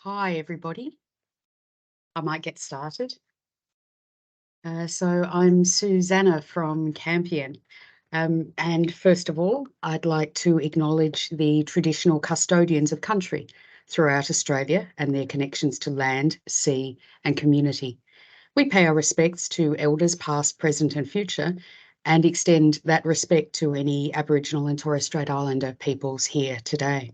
Hi, everybody. I might get started. So I'm Susanna from Campion. And first of all, I'd like to acknowledge the traditional custodians of country throughout Australia and their connections to land, sea, and community. We pay our respects to elders past, present, and future, and extend that respect to any Aboriginal and Torres Strait Islander peoples here today.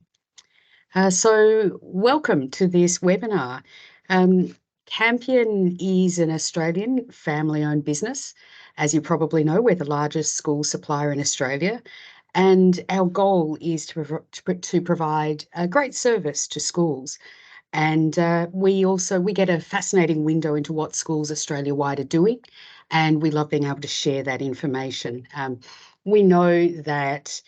So welcome to this webinar. Um, Campion is an Australian family-owned business. As you probably know, we're the largest school supplier in Australia, and our goal is to provide a great service to schools. And we get a fascinating window into what schools Australia-wide are doing, and we love being able to share that information. We know that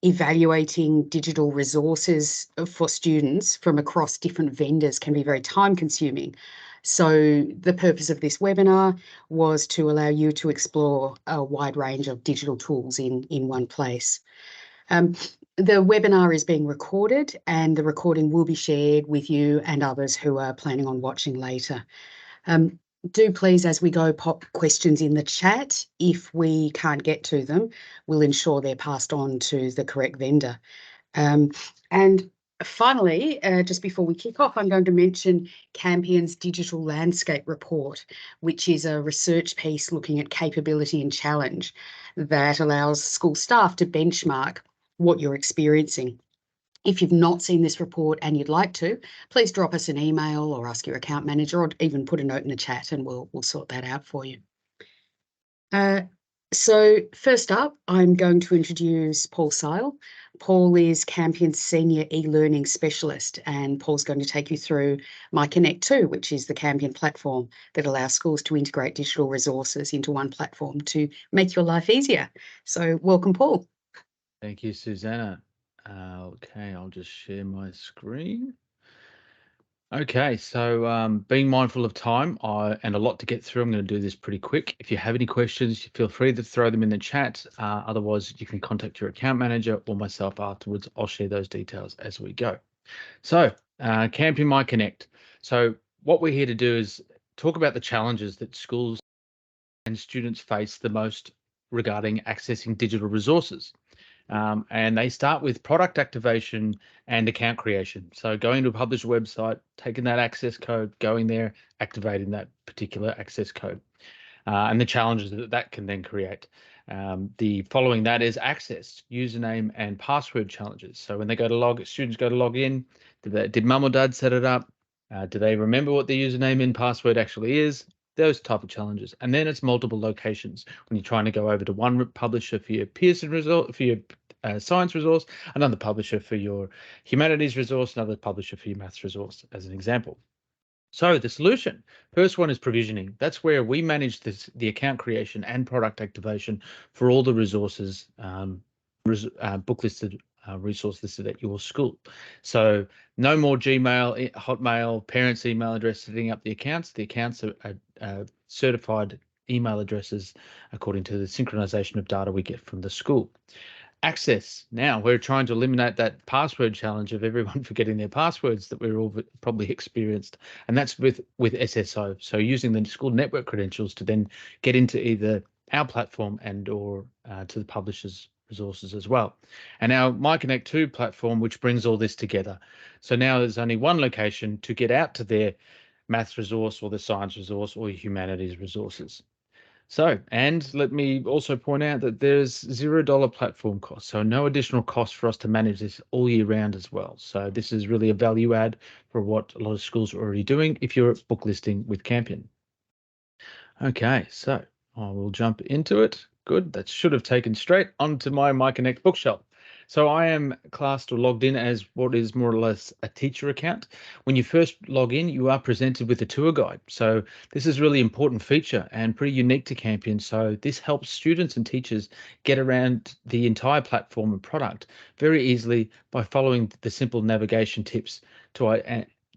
evaluating digital resources for students from across different vendors can be very time consuming. So the purpose of this webinar was to allow you to explore a wide range of digital tools in one place. The webinar is being recorded and the recording will be shared with you and others who are planning on watching later. Do please, as we go, pop questions in the chat. If we can't get to them, we'll ensure they're passed on to the correct vendor. And finally, just before we kick off, I'm going to mention Campion's Digital Landscape Report, which is a research piece looking at capability and challenge that allows school staff to benchmark what you're experiencing. If you've not seen this report and you'd like to, please drop us an email or ask your account manager or even put a note in the chat and we'll sort that out for you. So first up, I'm going to introduce Paul Seil. Paul is Campion's Senior e-learning specialist, and Paul's going to take you through MyConnect 2, which is the Campion platform that allows schools to integrate digital resources into one platform to make your life easier. So welcome, Paul. Thank you, Susanna. Okay, I'll just share my screen. Okay, so being mindful of time and a lot to get through, I'm going to do this pretty quick. If you have any questions, feel free to throw them in the chat. Otherwise, you can contact your account manager or myself afterwards. I'll share those details as we go. So, Campion MyConnect. So what we're here to do is talk about the challenges that schools and students face the most regarding accessing digital resources. And they start with product activation and account creation. So going to a publisher website, taking that access code, going there, activating that particular access code, and the challenges that that can then create. The following that is access, username and password challenges. So when they go to students go to log in, did mum or dad set it up? Do they remember what the username and password actually is? Those type of challenges. And then it's multiple locations when you're trying to go over to one publisher for your Pearson result, for your science resource, another publisher for your humanities resource, another publisher for your maths resource, as an example. So the solution, first one is provisioning. That's where we manage the account creation and product activation for all the resources, book listed, resource listed at your school. So no more Gmail, Hotmail, parents' email address setting up the accounts. The accounts are certified email addresses according to the synchronization of data we get from the school. Access. Now we're trying to eliminate that password challenge of everyone forgetting their passwords that we're all probably experienced, and that's with SSO. So using the school network credentials to then get into either our platform and or to the publisher's resources as well. And our MyConnect 2 platform, which brings all this together. So now there's only one location to get out to their maths resource or the science resource or humanities resources. So, and let me also point out that there's $0 platform cost, so no additional cost for us to manage this all year round as well. So this is really a value add for what a lot of schools are already doing if you're book listing with Campion. Okay, so I will jump into it. Good, that should have taken straight onto my MyConnect bookshelf. So I am classed or logged in as what is more or less a teacher account. When you first log in, you are presented with a tour guide. So this is a really important feature and pretty unique to Campion. So this helps students and teachers get around the entire platform and product very easily by following the simple navigation tips throughout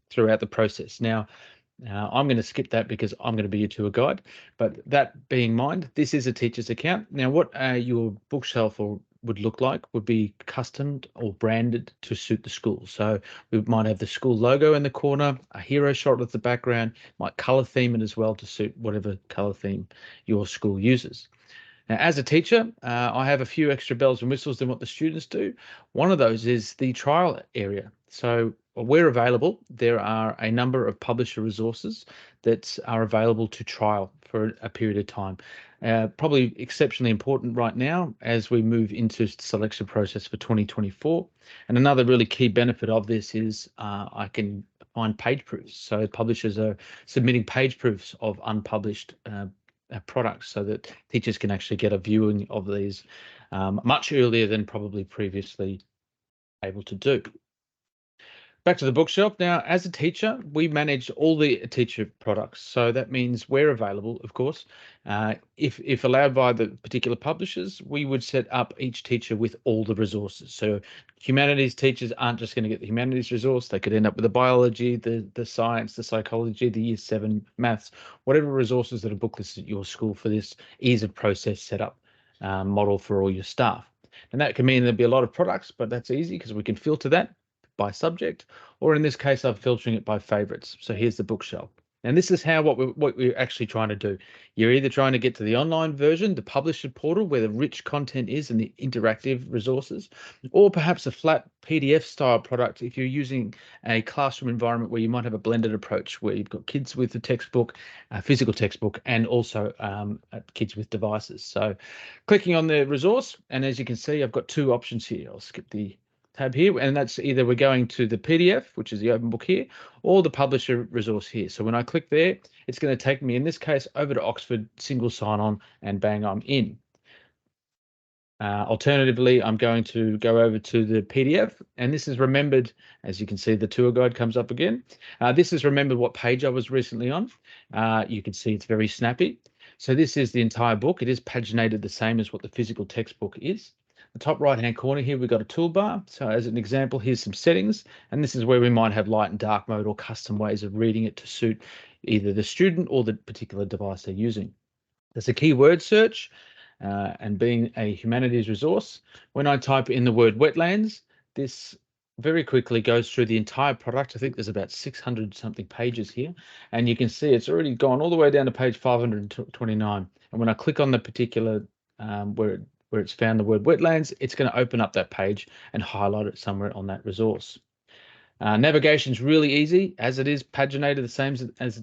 the process. Now, I'm going to skip that because I'm going to be your tour guide. But that being in mind, this is a teacher's account. Now, what your bookshelf or would look like would be customed or branded to suit the school. So we might have the school logo in the corner, a hero shot at the background, might color theme it as well to suit whatever color theme your school uses. Now, as a teacher, I have a few extra bells and whistles than what the students do. One of those is the trial area. So where available, there are a number of publisher resources that are available to trial for a period of time. Probably exceptionally important right now as we move into the selection process for 2024. And another really key benefit of this is I can find page proofs. So publishers are submitting page proofs of unpublished products so that teachers can actually get a viewing of these much earlier than probably previously able to do. Back to the bookshelf. Now, as a teacher, we manage all the teacher products. So that means we're available, of course. If allowed by the particular publishers, we would set up each teacher with all the resources. So humanities teachers aren't just going to get the humanities resource. They could end up with the biology, the science, the psychology, the year 7 maths, whatever resources that are booklisted at your school for this ease of process setup model for all your staff. And that can mean there'll be a lot of products, but that's easy because we can filter that by subject, or in this case, I'm filtering it by favorites. So here's the bookshelf. And this is how what we're actually trying to do. You're either trying to get to the online version, the publisher portal, where the rich content is and the interactive resources, or perhaps a flat PDF style product if you're using a classroom environment where you might have a blended approach, where you've got kids with the textbook, a physical textbook, and also kids with devices. So clicking on the resource, and as you can see, I've got two options here. I'll skip the tab here, and that's either we're going to the PDF, which is the open book here, or the publisher resource here. So when I click there, it's going to take me, in this case, over to Oxford, single sign-on, and bang, I'm in. Alternatively, I'm going to go over to the PDF, and this is remembered, as you can see, the tour guide comes up again. This is remembered what page I was recently on. You can see it's very snappy. So this is the entire book. It is paginated the same as what the physical textbook is. The top right-hand corner here, we've got a toolbar. So as an example, here's some settings, and this is where we might have light and dark mode or custom ways of reading it to suit either the student or the particular device they're using. There's a keyword search, and being a humanities resource, when I type in the word wetlands, this very quickly goes through the entire product. I think there's about 600 something pages here, and you can see it's already gone all the way down to page 529. And when I click on the particular where it's found the word wetlands, it's going to open up that page and highlight it somewhere on that resource. Navigation is really easy, as it is paginated the same as the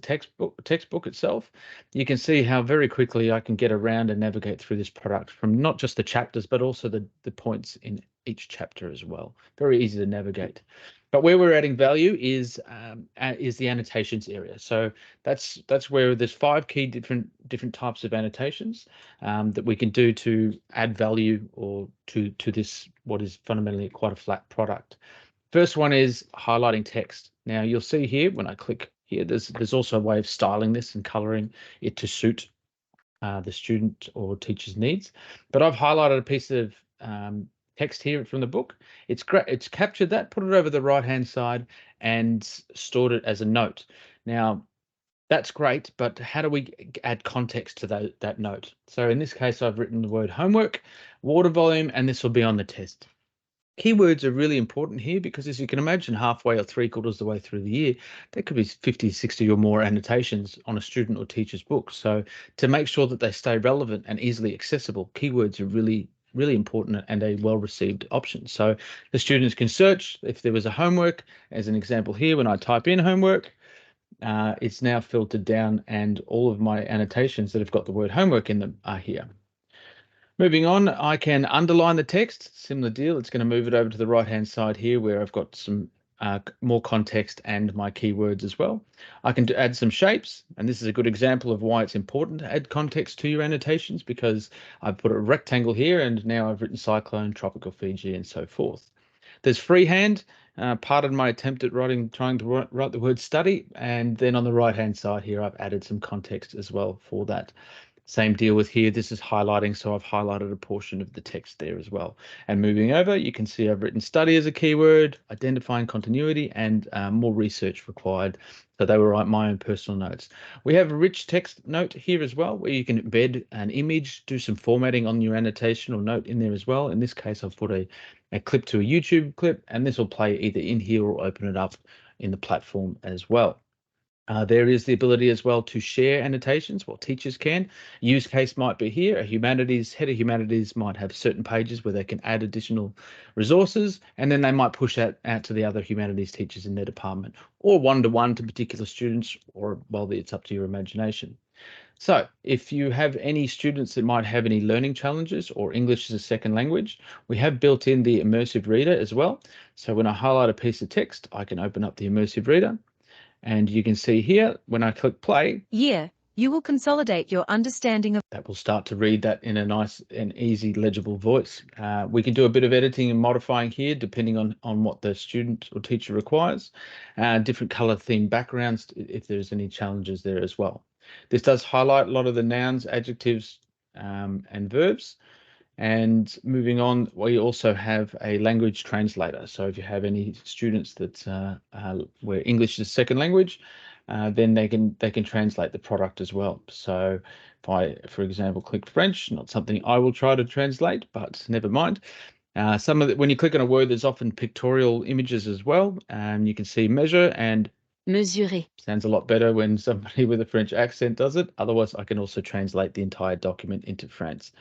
textbook itself. You can see how very quickly I can get around and navigate through this product from not just the chapters, but also the points in each chapter as well. Very easy to navigate. But where we're adding value is the annotations area. So that's where there's 5 key different types of annotations that we can do to add value or to this what is fundamentally quite a flat product. First one is highlighting text. Now you'll see here when I click here, there's also a way of styling this and coloring it to suit the student or teacher's needs. But I've highlighted a piece of text here from the book. It's great. It's captured that, put it over the right-hand side, and stored it as a note. Now that's great, but how do we add context to that note? So in this case, I've written the word homework, water volume, and this will be on the test. Keywords are really important here because, as you can imagine, halfway or 3/4 of the way through the year, there could be 50, 60 or more annotations on a student or teacher's book. So to make sure that they stay relevant and easily accessible, keywords are really important and a well-received option. So the students can search if there was a homework, as an example here, when I type in homework, it's now filtered down and all of my annotations that have got the word homework in them are here. Moving on, I can underline the text, similar deal. It's going to move it over to the right-hand side here where I've got some more context and my keywords as well. I can add some shapes, and this is a good example of why it's important to add context to your annotations, because I've put a rectangle here and now I've written cyclone, tropical Fiji, and so forth. There's freehand, pardon my attempt at trying to write the word study, and then on the right-hand side here, I've added some context as well for that. Same deal with here. This is highlighting, so I've highlighted a portion of the text there as well. And moving over, you can see I've written study as a keyword, identifying continuity, and more research required. So they were my own personal notes. We have a rich text note here as well, where you can embed an image, do some formatting on your annotation or note in there as well. In this case, I've put a clip to a YouTube clip, and this will play either in here or open it up in the platform as well. There is the ability as well to share annotations. What teachers can. Use case might be here. Head of humanities might have certain pages where they can add additional resources, and then they might push that out to the other humanities teachers in their department, or one-to-one to particular students, or well, it's up to your imagination. So if you have any students that might have any learning challenges or English as a second language, we have built in the immersive reader as well. So when I highlight a piece of text, I can open up the immersive reader. And you can see here, when I click play, you will consolidate your understanding of that will start to read that in a nice and easy legible voice. We can do a bit of editing and modifying here, depending on what the student or teacher requires. Different color theme backgrounds, if there's any challenges there as well. This does highlight a lot of the nouns, adjectives, and verbs. And moving on, we also have a language translator. So if you have any students that where English is second language, then they can translate the product as well. So if I, for example, click French, not something I will try to translate, but never mind. Some of when you click on a word, there's often pictorial images as well. You can see measure and mesurer. Sounds a lot better when somebody with a French accent does it. Otherwise, I can also translate the entire document into French.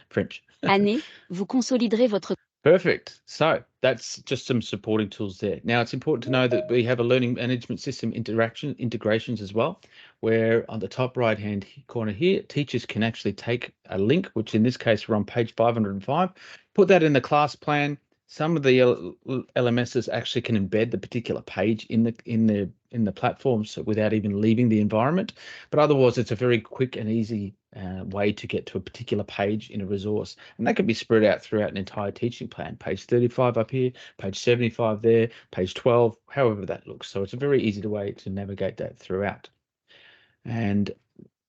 Année, vous consoliderez votre Perfect. So that's just some supporting tools there. Now, it's important to know that we have a learning management system integrations as well, where on the top right-hand corner here, teachers can actually take a link, which in this case we're on page 505, put that in the class plan. Some of the LMSs actually can embed the particular page in the platform, so without even leaving the environment. But otherwise, it's a very quick and easy way to get to a particular page in a resource, and that can be spread out throughout an entire teaching plan. Page 35 up here, page 75 there, page 12, however that looks. So it's a very easy way to navigate that throughout. And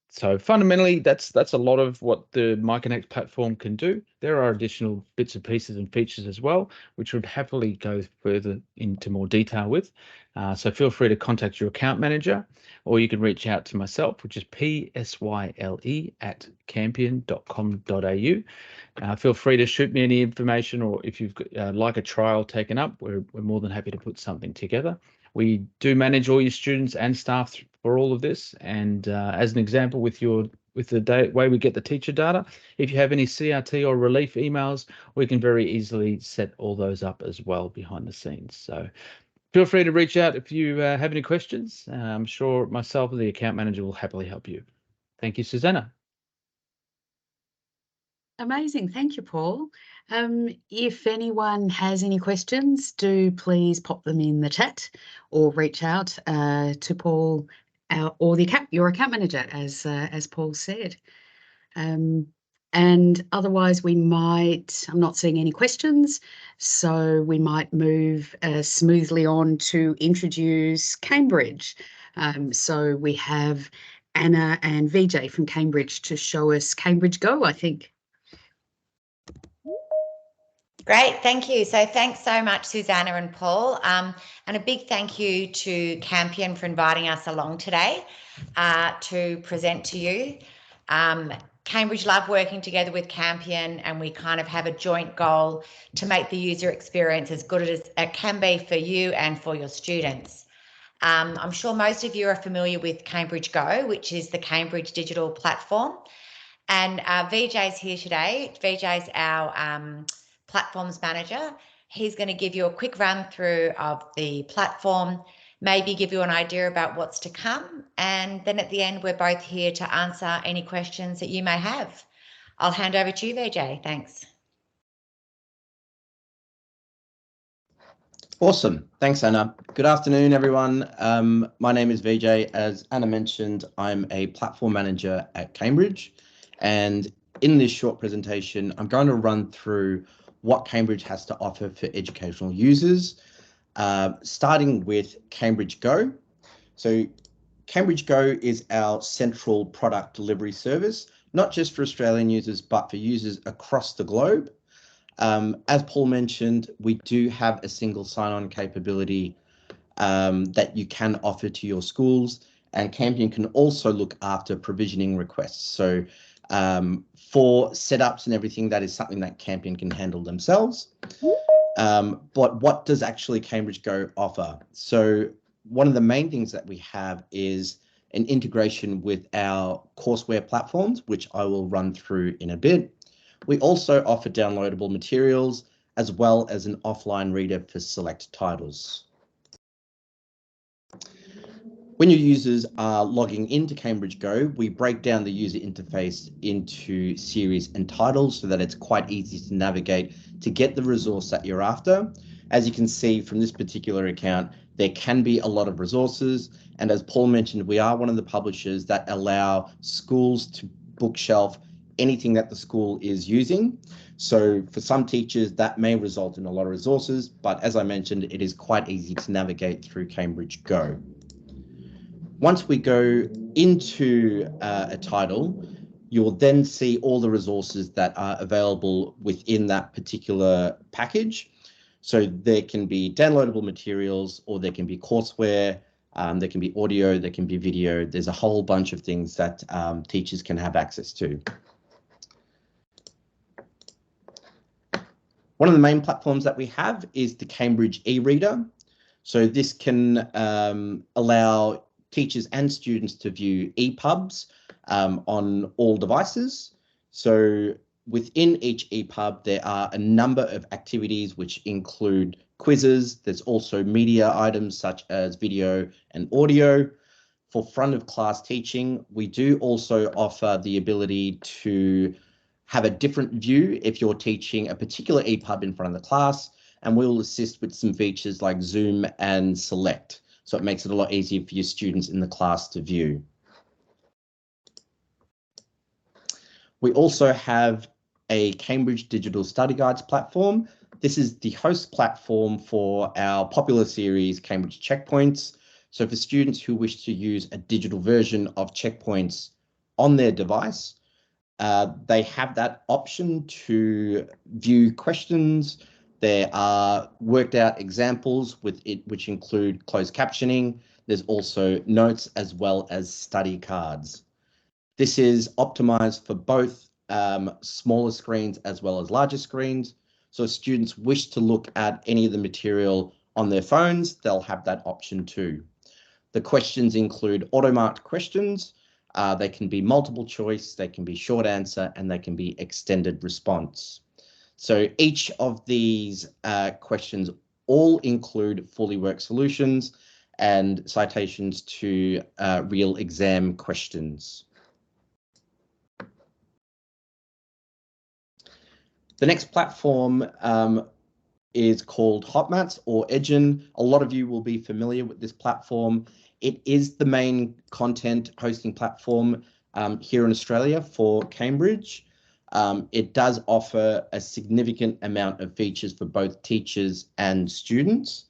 so fundamentally, that's a lot of what the MyConnect platform can do. There are additional bits and pieces and features as well, which would happily go further into more detail with. So feel free to contact your account manager, or you can reach out to myself, which is psyle@campion.com.au. Feel free to shoot me any information, or if you've like a trial taken up, we're more than happy to put something together. We do manage all your students and staff for all of this. And as an example, with the way we get the teacher data, if you have any CRT or relief emails, we can very easily set all those up as well behind the scenes. So feel free to reach out if you have any questions. I'm sure myself or the account manager will happily help you. Thank you, Susanna. Amazing. Thank you, Paul. If anyone has any questions, do please pop them in the chat or reach out to Paul or your account manager, as Paul said. And otherwise, I'm not seeing any questions, so we might move smoothly on to introduce Cambridge. So we have Anna and VJ from Cambridge to show us Cambridge Go, I think. Great, thank you. So thanks so much, Susanna and Paul. And a big thank you to Campion for inviting us along today to present to you. Cambridge love working together with Campion, and we kind of have a joint goal to make the user experience as good as it can be for you and for your students. I'm sure most of you are familiar with Cambridge Go, which is the Cambridge digital platform. And VJ's here today. VJ's our platforms manager. He's going to give you a quick run through of the platform, maybe give you an idea about what's to come. And then at the end, we're both here to answer any questions that you may have. I'll hand over to you, VJ. Thanks. Awesome. Thanks, Anna. Good afternoon, everyone. My name is VJ. As Anna mentioned, I'm a platform manager at Cambridge. And in this short presentation, I'm going to run through what Cambridge has to offer for educational users, starting with Cambridge Go. So Cambridge Go is our central product delivery service not just for Australian users, but for users across the globe. As Paul mentioned, we do have a single sign-on capability that you can offer to your schools, and Campion can also look after provisioning requests. So for setups and everything, that is something that Campion can handle themselves. But what does actually Cambridge Go offer? So one of the main things that we have is an integration with our courseware platforms, which I will run through in a bit. We also offer downloadable materials as well as an offline reader for select titles. When your users are logging into Cambridge Go, we break down the user interface into series and titles so that it's quite easy to navigate to get the resource that you're after. As you can see from this particular account, there can be a lot of resources. And as Paul mentioned, we are one of the publishers that allow schools to bookshelf anything that the school is using. So for some teachers, that may result in a lot of resources, but as I mentioned, it is quite easy to navigate through Cambridge Go. Once we go into a title, you'll then see all the resources that are available within that particular package. So there can be downloadable materials, or there can be courseware, there can be audio, there can be video. There's a whole bunch of things that teachers can have access to. One of the main platforms that we have is the Cambridge e-reader. So this can allow teachers and students to view EPUBs on all devices. So within each EPUB, there are a number of activities which include quizzes. There's also media items such as video and audio. For front of class teaching, we do also offer the ability to have a different view if you're teaching a particular EPUB in front of the class, and we'll assist with some features like zoom and select. So it makes it a lot easier for your students in the class to view. We also have a Cambridge Digital Study Guides platform. This is the host platform for our popular series, Cambridge Checkpoints. So for students who wish to use a digital version of Checkpoints on their device, they have that option to view questions. There are worked out examples with it, which include closed captioning. There's also notes as well as study cards. This is optimized for both smaller screens as well as larger screens. So if students wish to look at any of the material on their phones, they'll have that option too. The questions include auto-marked questions. They can be multiple choice, they can be short answer, and they can be extended response. So each of these questions all include fully worked solutions and citations to real exam questions. The next platform is called Hotmats or Edgen. A lot of you will be familiar with this platform. It is the main content hosting platform here in Australia for Cambridge. It does offer a significant amount of features for both teachers and students.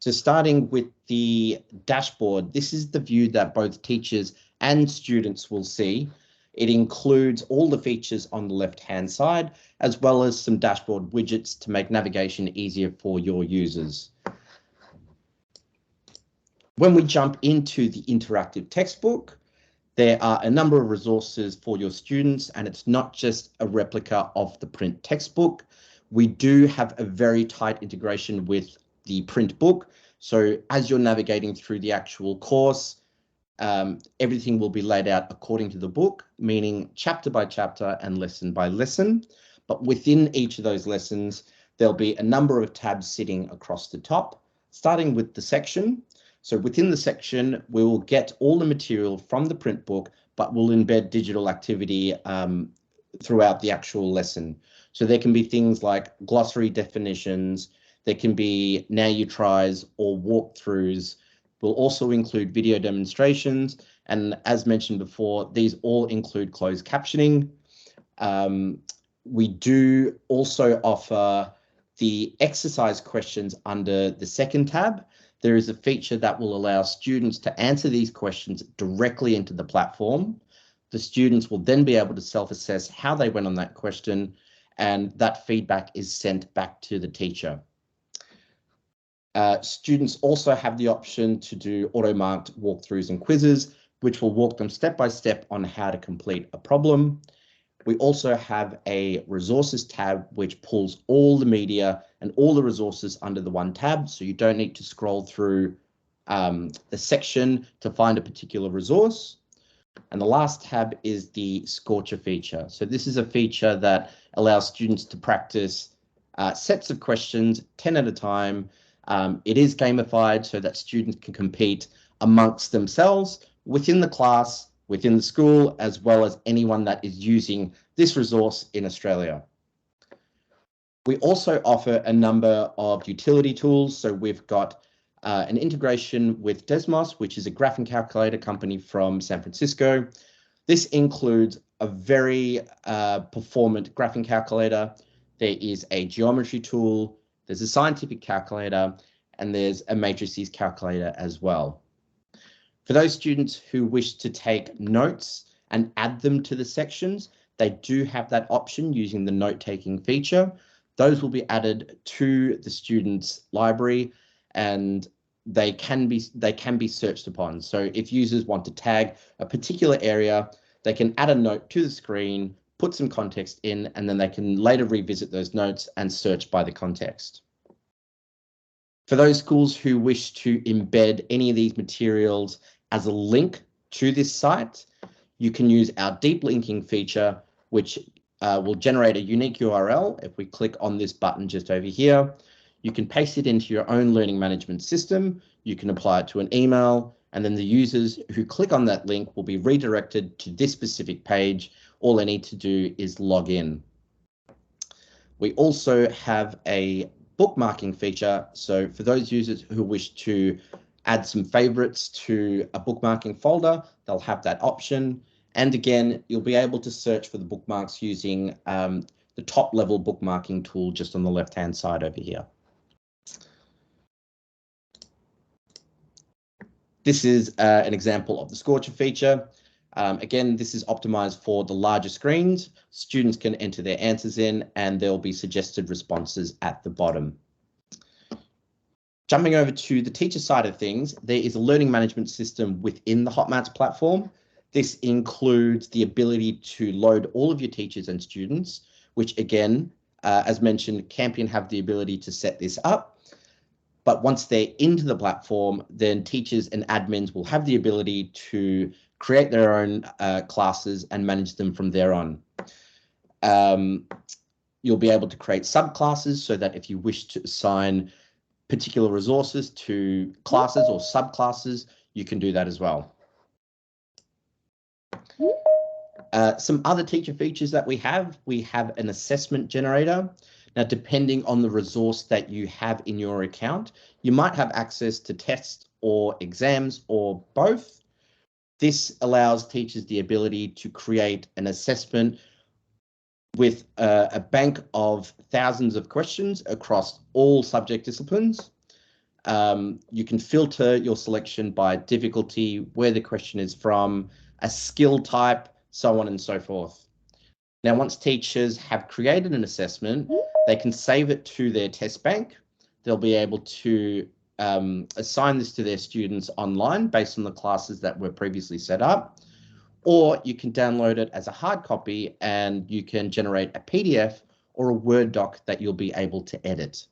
So starting with the dashboard, this is the view that both teachers and students will see. It includes all the features on the left-hand side, as well as some dashboard widgets to make navigation easier for your users. When we jump into the interactive textbook, there are a number of resources for your students, and it's not just a replica of the print textbook. We do have a very tight integration with the print book. So as you're navigating through the actual course, everything will be laid out according to the book, meaning chapter by chapter and lesson by lesson. But within each of those lessons, there'll be a number of tabs sitting across the top, starting with the section. So within the section, we will get all the material from the print book, but we'll embed digital activity throughout the actual lesson. So there can be things like glossary definitions, there can be now you tries or walkthroughs. We'll also include video demonstrations. And as mentioned before, these all include closed captioning. We do also offer the exercise questions under the second tab. There is a feature that will allow students to answer these questions directly into the platform. The students will then be able to self-assess how they went on that question, and that feedback is sent back to the teacher. Students also have the option to do auto-marked walkthroughs and quizzes, which will walk them step by step on how to complete a problem. We also have a resources tab, which pulls all the media and all the resources under the one tab, so you don't need to scroll through the section to find a particular resource. And the last tab is the Scorcher feature. So this is a feature that allows students to practice sets of questions 10 at a time. It is gamified so that students can compete amongst themselves within the class, within the school, as well as anyone that is using this resource in Australia. We also offer a number of utility tools. So we've got an integration with Desmos, which is a graphing calculator company from San Francisco. This includes a very performant graphing calculator. There is a geometry tool, there's a scientific calculator, and there's a matrices calculator as well. For those students who wish to take notes and add them to the sections, they do have that option using the note-taking feature. Those will be added to the student's library, and they can be searched upon. So if users want to tag a particular area, they can add a note to the screen, put some context in, and then they can later revisit those notes and search by the context. For those schools who wish to embed any of these materials as a link to this site, you can use our deep linking feature, which will generate a unique URL. If we click on this button just over here, you can paste it into your own learning management system. You can apply it to an email, and then the users who click on that link will be redirected to this specific page. All they need to do is log in. We also have a bookmarking feature. So for those users who wish to add some favorites to a bookmarking folder, they'll have that option. And again, you'll be able to search for the bookmarks using the top level bookmarking tool just on the left-hand side over here. This is an example of the Scorcher feature. Again, this is optimized for the larger screens. Students can enter their answers in, and there'll be suggested responses at the bottom. Jumping over to the teacher side of things, there is a learning management system within the HotMaths platform. This includes the ability to load all of your teachers and students, which again, as mentioned, Campion have the ability to set this up. But once they're into the platform, then teachers and admins will have the ability to create their own classes and manage them from there on. You'll be able to create subclasses so that if you wish to assign particular resources to classes or subclasses, you can do that as well. Some other teacher features that we have an assessment generator. Now, depending on the resource that you have in your account, you might have access to tests or exams or both. This allows teachers the ability to create an assessment with a bank of thousands of questions across all subject disciplines. You can filter your selection by difficulty, where the question is from, a skill type, so on and so forth. Now, once teachers have created an assessment, they can save it to their test bank. They'll be able to assign this to their students online based on the classes that were previously set up, or you can download it as a hard copy and you can generate a PDF or a Word doc that you'll be able to edit.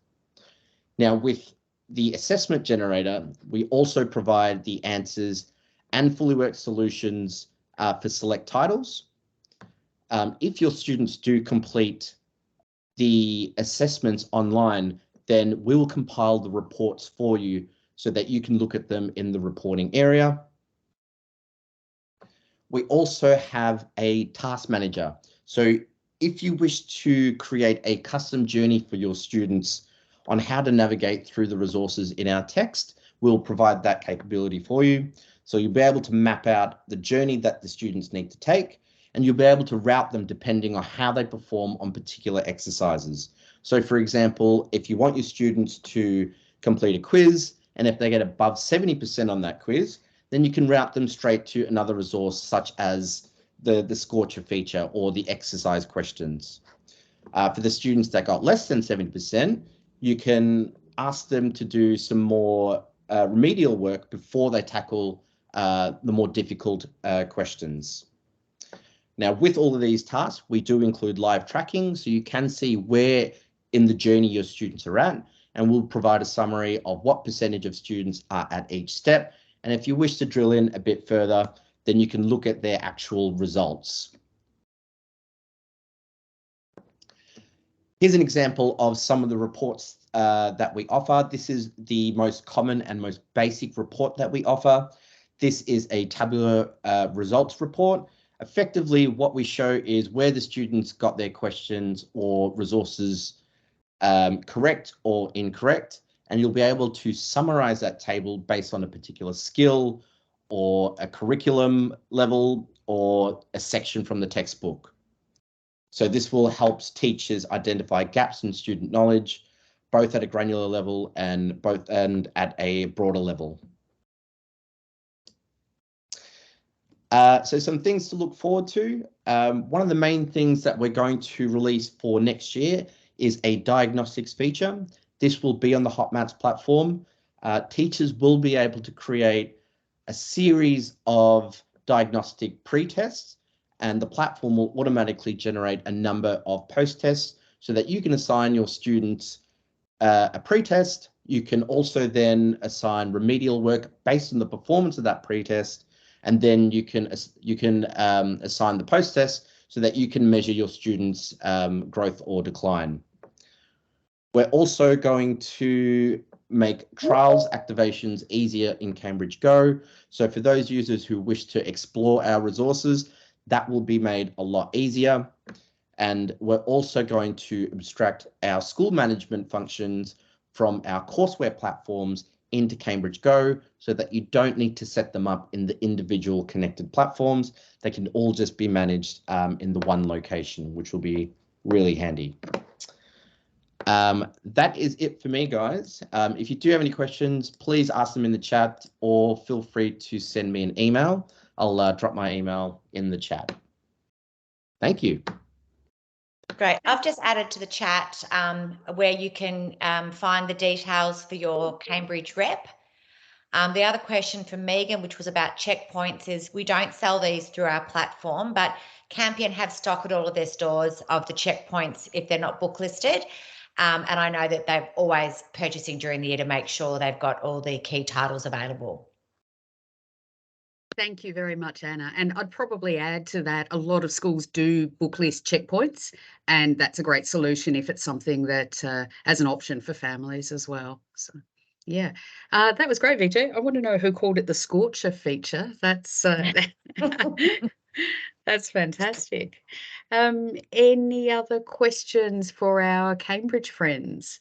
Now, with the assessment generator, we also provide the answers and fully worked solutions for select titles. If your students do complete the assessments online, then we will compile the reports for you so that you can look at them in the reporting area. We also have a task manager. So if you wish to create a custom journey for your students on how to navigate through the resources in our text, we'll provide that capability for you. So you'll be able to map out the journey that the students need to take, and you'll be able to route them depending on how they perform on particular exercises. So for example, if you want your students to complete a quiz, and if they get above 70% on that quiz, then you can route them straight to another resource such as the Scorcher feature or the exercise questions. For the students that got less than 70%, you can ask them to do some more remedial work before they tackle the more difficult questions. Now, with all of these tasks, we do include live tracking, so you can see where in the journey your students are at, and we'll provide a summary of what percentage of students are at each step. And if you wish to drill in a bit further, then you can look at their actual results. Here's an example of some of the reports that we offer. This is the most common and most basic report that we offer. This is a tabular results report. Effectively, what we show is where the students got their questions or resources correct or incorrect, and you'll be able to summarize that table based on a particular skill or a curriculum level or a section from the textbook. So this will help teachers identify gaps in student knowledge, both at a granular level and at a broader level. So some things to look forward to. One of the main things that we're going to release for next year is a diagnostics feature. This will be on the HotMaths platform. Teachers will be able to create a series of diagnostic pre-tests, and the platform will automatically generate a number of post-tests so that you can assign your students a pre-test. You can also then assign remedial work based on the performance of that pre-test, and then you can assign the post-test so that you can measure your students' growth or decline. We're also going to make trials activations easier in Cambridge Go. So for those users who wish to explore our resources, that will be made a lot easier. And we're also going to abstract our school management functions from our courseware platforms into Cambridge Go so that you don't need to set them up in the individual connected platforms. They can all just be managed in the one location, which will be really handy. That is it for me, guys. If you do have any questions, please ask them in the chat or feel free to send me an email. I'll drop my email in the chat. Thank you. Great. I've just added to the chat where you can find the details for your Cambridge rep. The other question from Megan, which was about checkpoints, is we don't sell these through our platform, but Campion have stock at all of their stores of the checkpoints if they're not book listed. And I know that they're always purchasing during the year to make sure they've got all the key titles available. Thank you very much, Anna. And I'd probably add to that, a lot of schools do book list checkpoints, and that's a great solution if it's something that as an option for families as well. So, yeah, that was great, Vijay. I want to know who called it the Scorcher feature. That's that's fantastic. Any other questions for our Cambridge friends?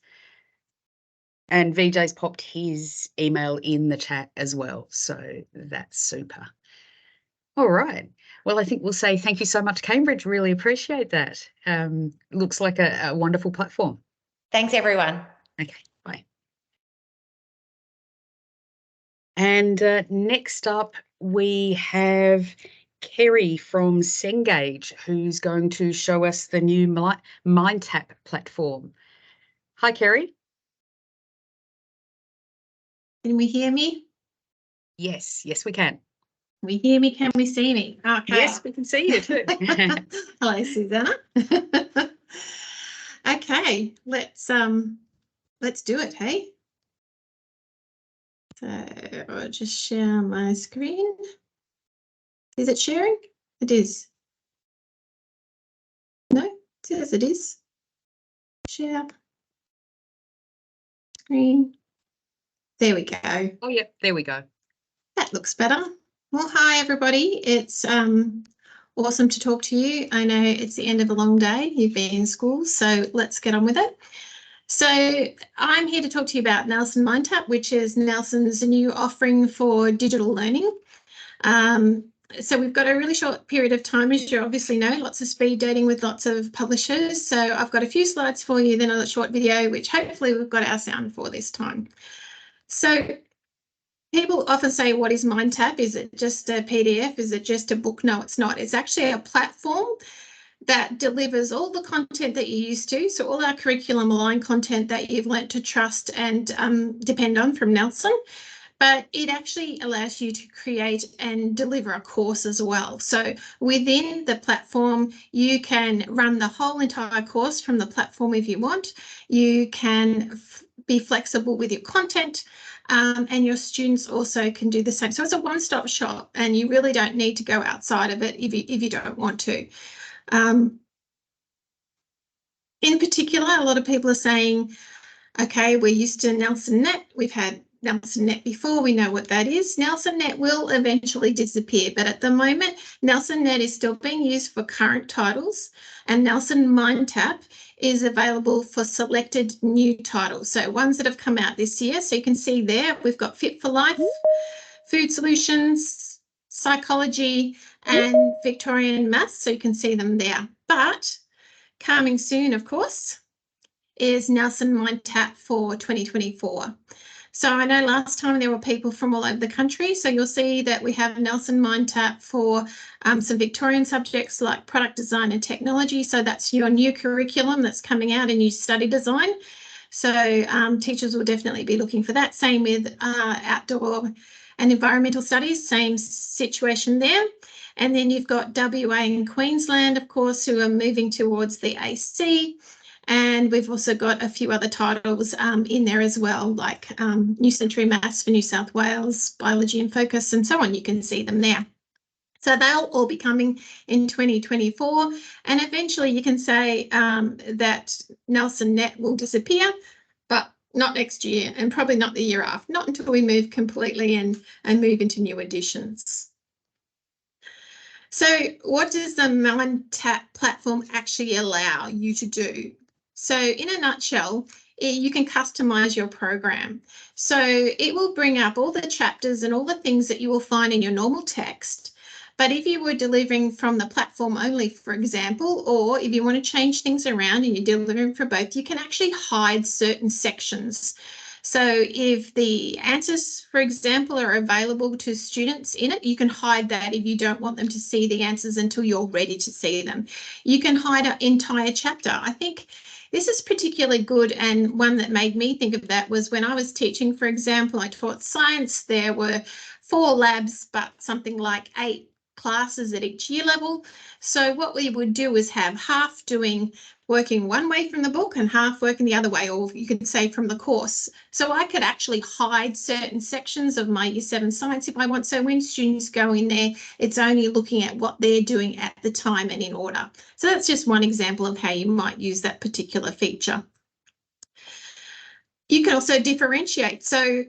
And VJ's popped his email in the chat as well, so that's super. All right. Well, I think we'll say thank you so much, Cambridge. Really appreciate that. Looks like a wonderful platform. Thanks, everyone. Okay, bye. And next up, we have Kerry from Cengage, who's going to show us the new MindTap platform. Hi, Kerry. Can we hear me? Yes, we can. We hear me, can we see me? Okay. Yes, we can see you too. Hello, Susanna. Okay, let's do it, hey? So I'll just share my screen. Is it sharing? It is. No, it says it is. Share. Screen. There we go. Oh, yeah, there we go. That looks better. Well, hi, everybody. It's awesome to talk to you. I know it's the end of a long day. You've been in school, so let's get on with it. So I'm here to talk to you about Nelson MindTap, which is Nelson's new offering for digital learning. So we've got a really short period of time, as you obviously know, lots of speed dating with lots of publishers. So I've got a few slides for you, then a short video, which hopefully we've got our sound for this time. So People often say, what is MindTap? Is it just a PDF? Is it just a book? No, it's not. It's actually a platform that delivers all the content that you're used to. So all our curriculum aligned content that you've learnt to trust and depend on from Nelson. But it actually allows you to create and deliver a course as well. So within the platform, you can run the whole entire course from the platform if you want. You can be flexible with your content, and your students also can do the same. So it's a one-stop shop, and you really don't need to go outside of it if you don't want to. In particular, a lot of people are saying, okay, we're used to Nelson Net. We've had Nelson Net before. We know what that is. Nelson Net will eventually disappear, but at the moment, Nelson Net is still being used for current titles, and Nelson MindTap is available for selected new titles. So ones that have come out this year. So you can see there, we've got Fit for Life, Food Solutions, Psychology, and Victorian Maths. So you can see them there. But coming soon, of course, is Nelson MindTap for 2024. So I know last time there were people from all over the country. So you'll see that we have Nelson MindTap for some Victorian subjects like product design and technology. So that's your new curriculum that's coming out, and new study design. So teachers will definitely be looking for that. Same with outdoor and environmental studies, same situation there. And then you've got WA and Queensland, of course, who are moving towards the AC. And we've also got a few other titles in there as well, like New Century Maths for New South Wales, Biology in Focus, and so on. You can see them there. So they'll all be coming in 2024. And eventually you can say that Nelson Net will disappear, but not next year, and probably not the year after, not until we move completely and move into new editions. So what does the MindTap platform actually allow you to do? So in a nutshell, you can customize your program. So it will bring up all the chapters and all the things that you will find in your normal text. But if you were delivering from the platform only, for example, or if you want to change things around and you're delivering for both, you can actually hide certain sections. So if the answers, for example, are available to students in it, you can hide that if you don't want them to see the answers until you're ready to see them. You can hide an entire chapter. I think this is particularly good, and one that made me think of that was when I was teaching, for example, I taught science. There were 4 labs, but something like 8 classes at each year level. So what we would do is have half working one way from the book and half working the other way, or you could say from the course. So I could actually hide certain sections of my Year 7 science if I want. So when students go in there, it's only looking at what they're doing at the time and in order. So that's just one example of how you might use that particular feature. You can also differentiate. So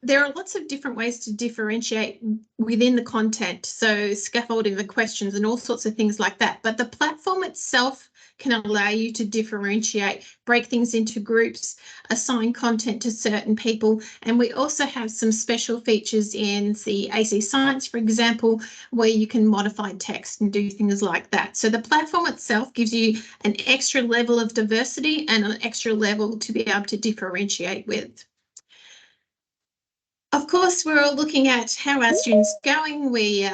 there are lots of different ways to differentiate within the content. So scaffolding the questions and all sorts of things like that. But the platform itself can allow you to differentiate, break things into groups, assign content to certain people. And we also have some special features in the AC Science, for example, where you can modify text and do things like that. So the platform itself gives you an extra level of diversity and an extra level to be able to differentiate with. Of course, we're all looking at how our students are going. We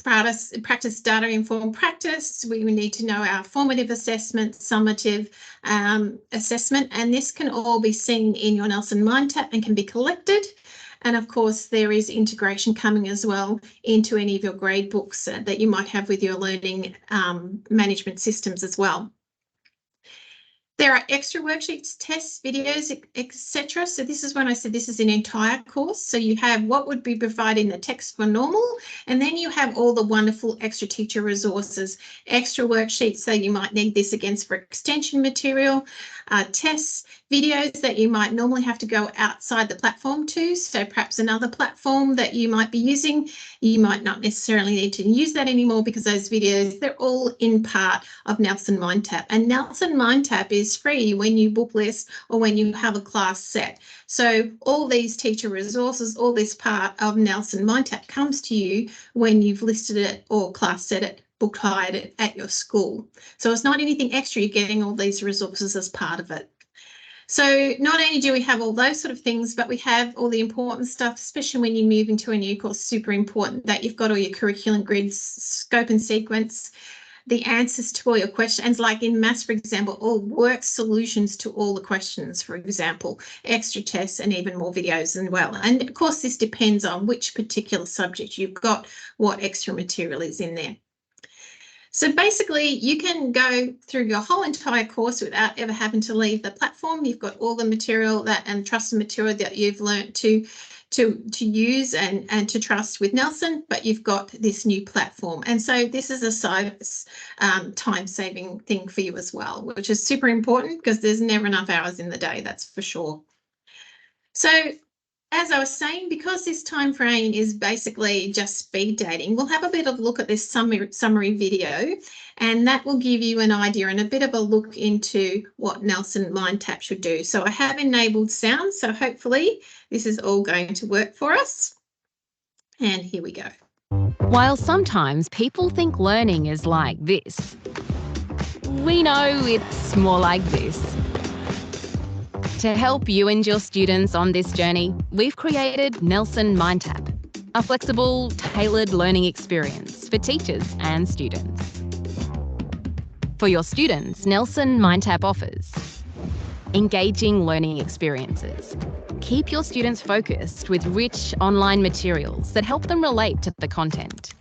practice data-informed practice. We need to know our formative assessment, summative assessment, and this can all be seen in your Nelson MindTap and can be collected. And of course, there is integration coming as well into any of your grade books that you might have with your learning management systems as well. There are extra worksheets, tests, videos, etc. So this is when I said this is an entire course. So you have what would be provided in the text for normal, and then you have all the wonderful extra teacher resources, extra worksheets. So you might need this against for extension material, tests, videos that you might normally have to go outside the platform to. So perhaps another platform that you might be using, you might not necessarily need to use that anymore because those videos, they're all in part of Nelson MindTap. And Nelson MindTap is free when you book list or when you have a class set. So all these teacher resources, all this part of Nelson MindTap comes to you when you've listed it or class set it, book hired it at your school. So it's not anything extra, you're getting all these resources as part of it. So not only do we have all those sort of things, but we have all the important stuff, especially when you move into a new course, super important that you've got all your curriculum grids, scope and sequence, the answers to all your questions, like in maths, for example, all work solutions to all the questions, for example, extra tests and even more videos as well. And of course, this depends on which particular subject you've got, what extra material is in there. So basically, you can go through your whole entire course without ever having to leave the platform. You've got all the material and trusted material that you've learnt to use and to trust with Nelson, but you've got this new platform. And so this is a time-saving thing for you as well, which is super important because there's never enough hours in the day, that's for sure. So as I was saying, because this time frame is basically just speed dating, we'll have a bit of a look at this summary video, and that will give you an idea and a bit of a look into what Nelson MindTap should do. So I have enabled sound, so hopefully this is all going to work for us. And here we go. While sometimes people think learning is like this, we know it's more like this. To help you and your students on this journey, we've created Nelson MindTap, a flexible, tailored learning experience for teachers and students. For your students, Nelson MindTap offers engaging learning experiences. Keep your students focused with rich online materials that help them relate to the content.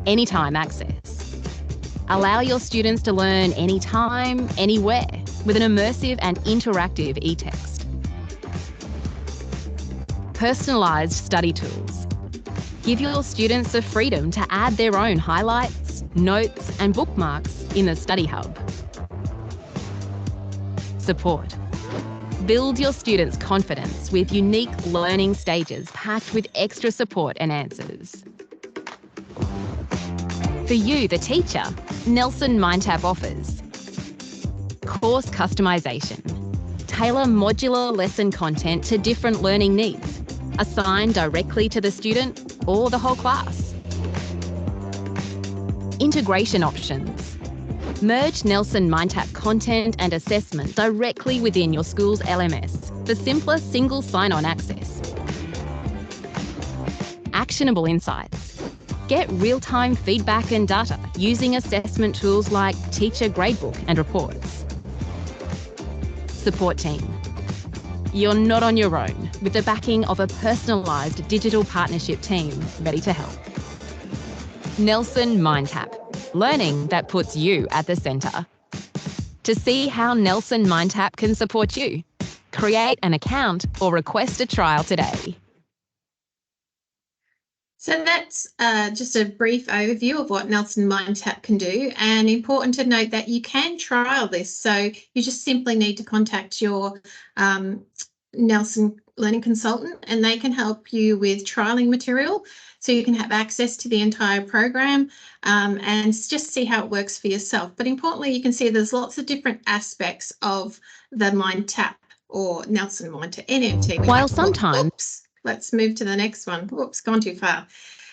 Anytime access. Allow your students to learn anytime, anywhere, with an immersive and interactive e-text. Personalised study tools. Give your students the freedom to add their own highlights, notes, and bookmarks in the Study Hub. Support. Build your students' confidence with unique learning stages packed with extra support and answers. For you, the teacher, Nelson MindTap offers course customization. Tailor modular lesson content to different learning needs, assigned directly to the student or the whole class. Integration options. Merge Nelson MindTap content and assessment directly within your school's LMS for simpler single sign-on access. Actionable insights. Get real-time feedback and data using assessment tools like Teacher Gradebook and reports. Support team. You're not on your own with the backing of a personalised digital partnership team ready to help. Nelson MindTap, learning that puts you at the centre. To see how Nelson MindTap can support you, create an account or request a trial today. So that's just a brief overview of what Nelson MindTap can do, and important to note that you can trial this. So you just simply need to contact your Nelson Learning Consultant and they can help you with trialing material so you can have access to the entire program and just see how it works for yourself. But importantly, you can see there's lots of different aspects of the MindTap or Nelson MindTap, NMT. While sometimes... Oops. Let's move to the next one. Whoops, gone too far.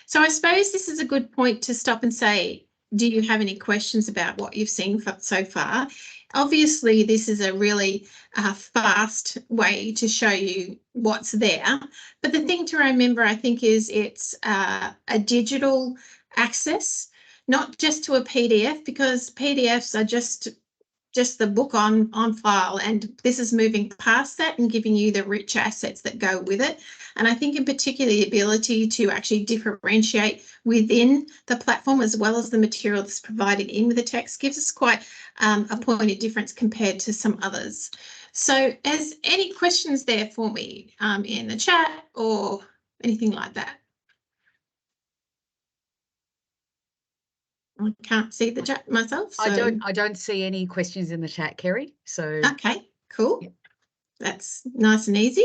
So I suppose this is a good point to stop and say, do you have any questions about what you've seen so far? Obviously, this is a really fast way to show you what's there. But the thing to remember, I think, is it's a digital access, not just to a PDF, because PDFs are just the book on file, and this is moving past that and giving you the rich assets that go with it. And I think in particular the ability to actually differentiate within the platform as well as the material that's provided in with the text gives us quite a point of difference compared to some others. So is any questions there for me in the chat or anything like that? I can't see the chat myself. So. I don't see any questions in the chat, Kerry. So okay, cool. Yeah. That's nice and easy.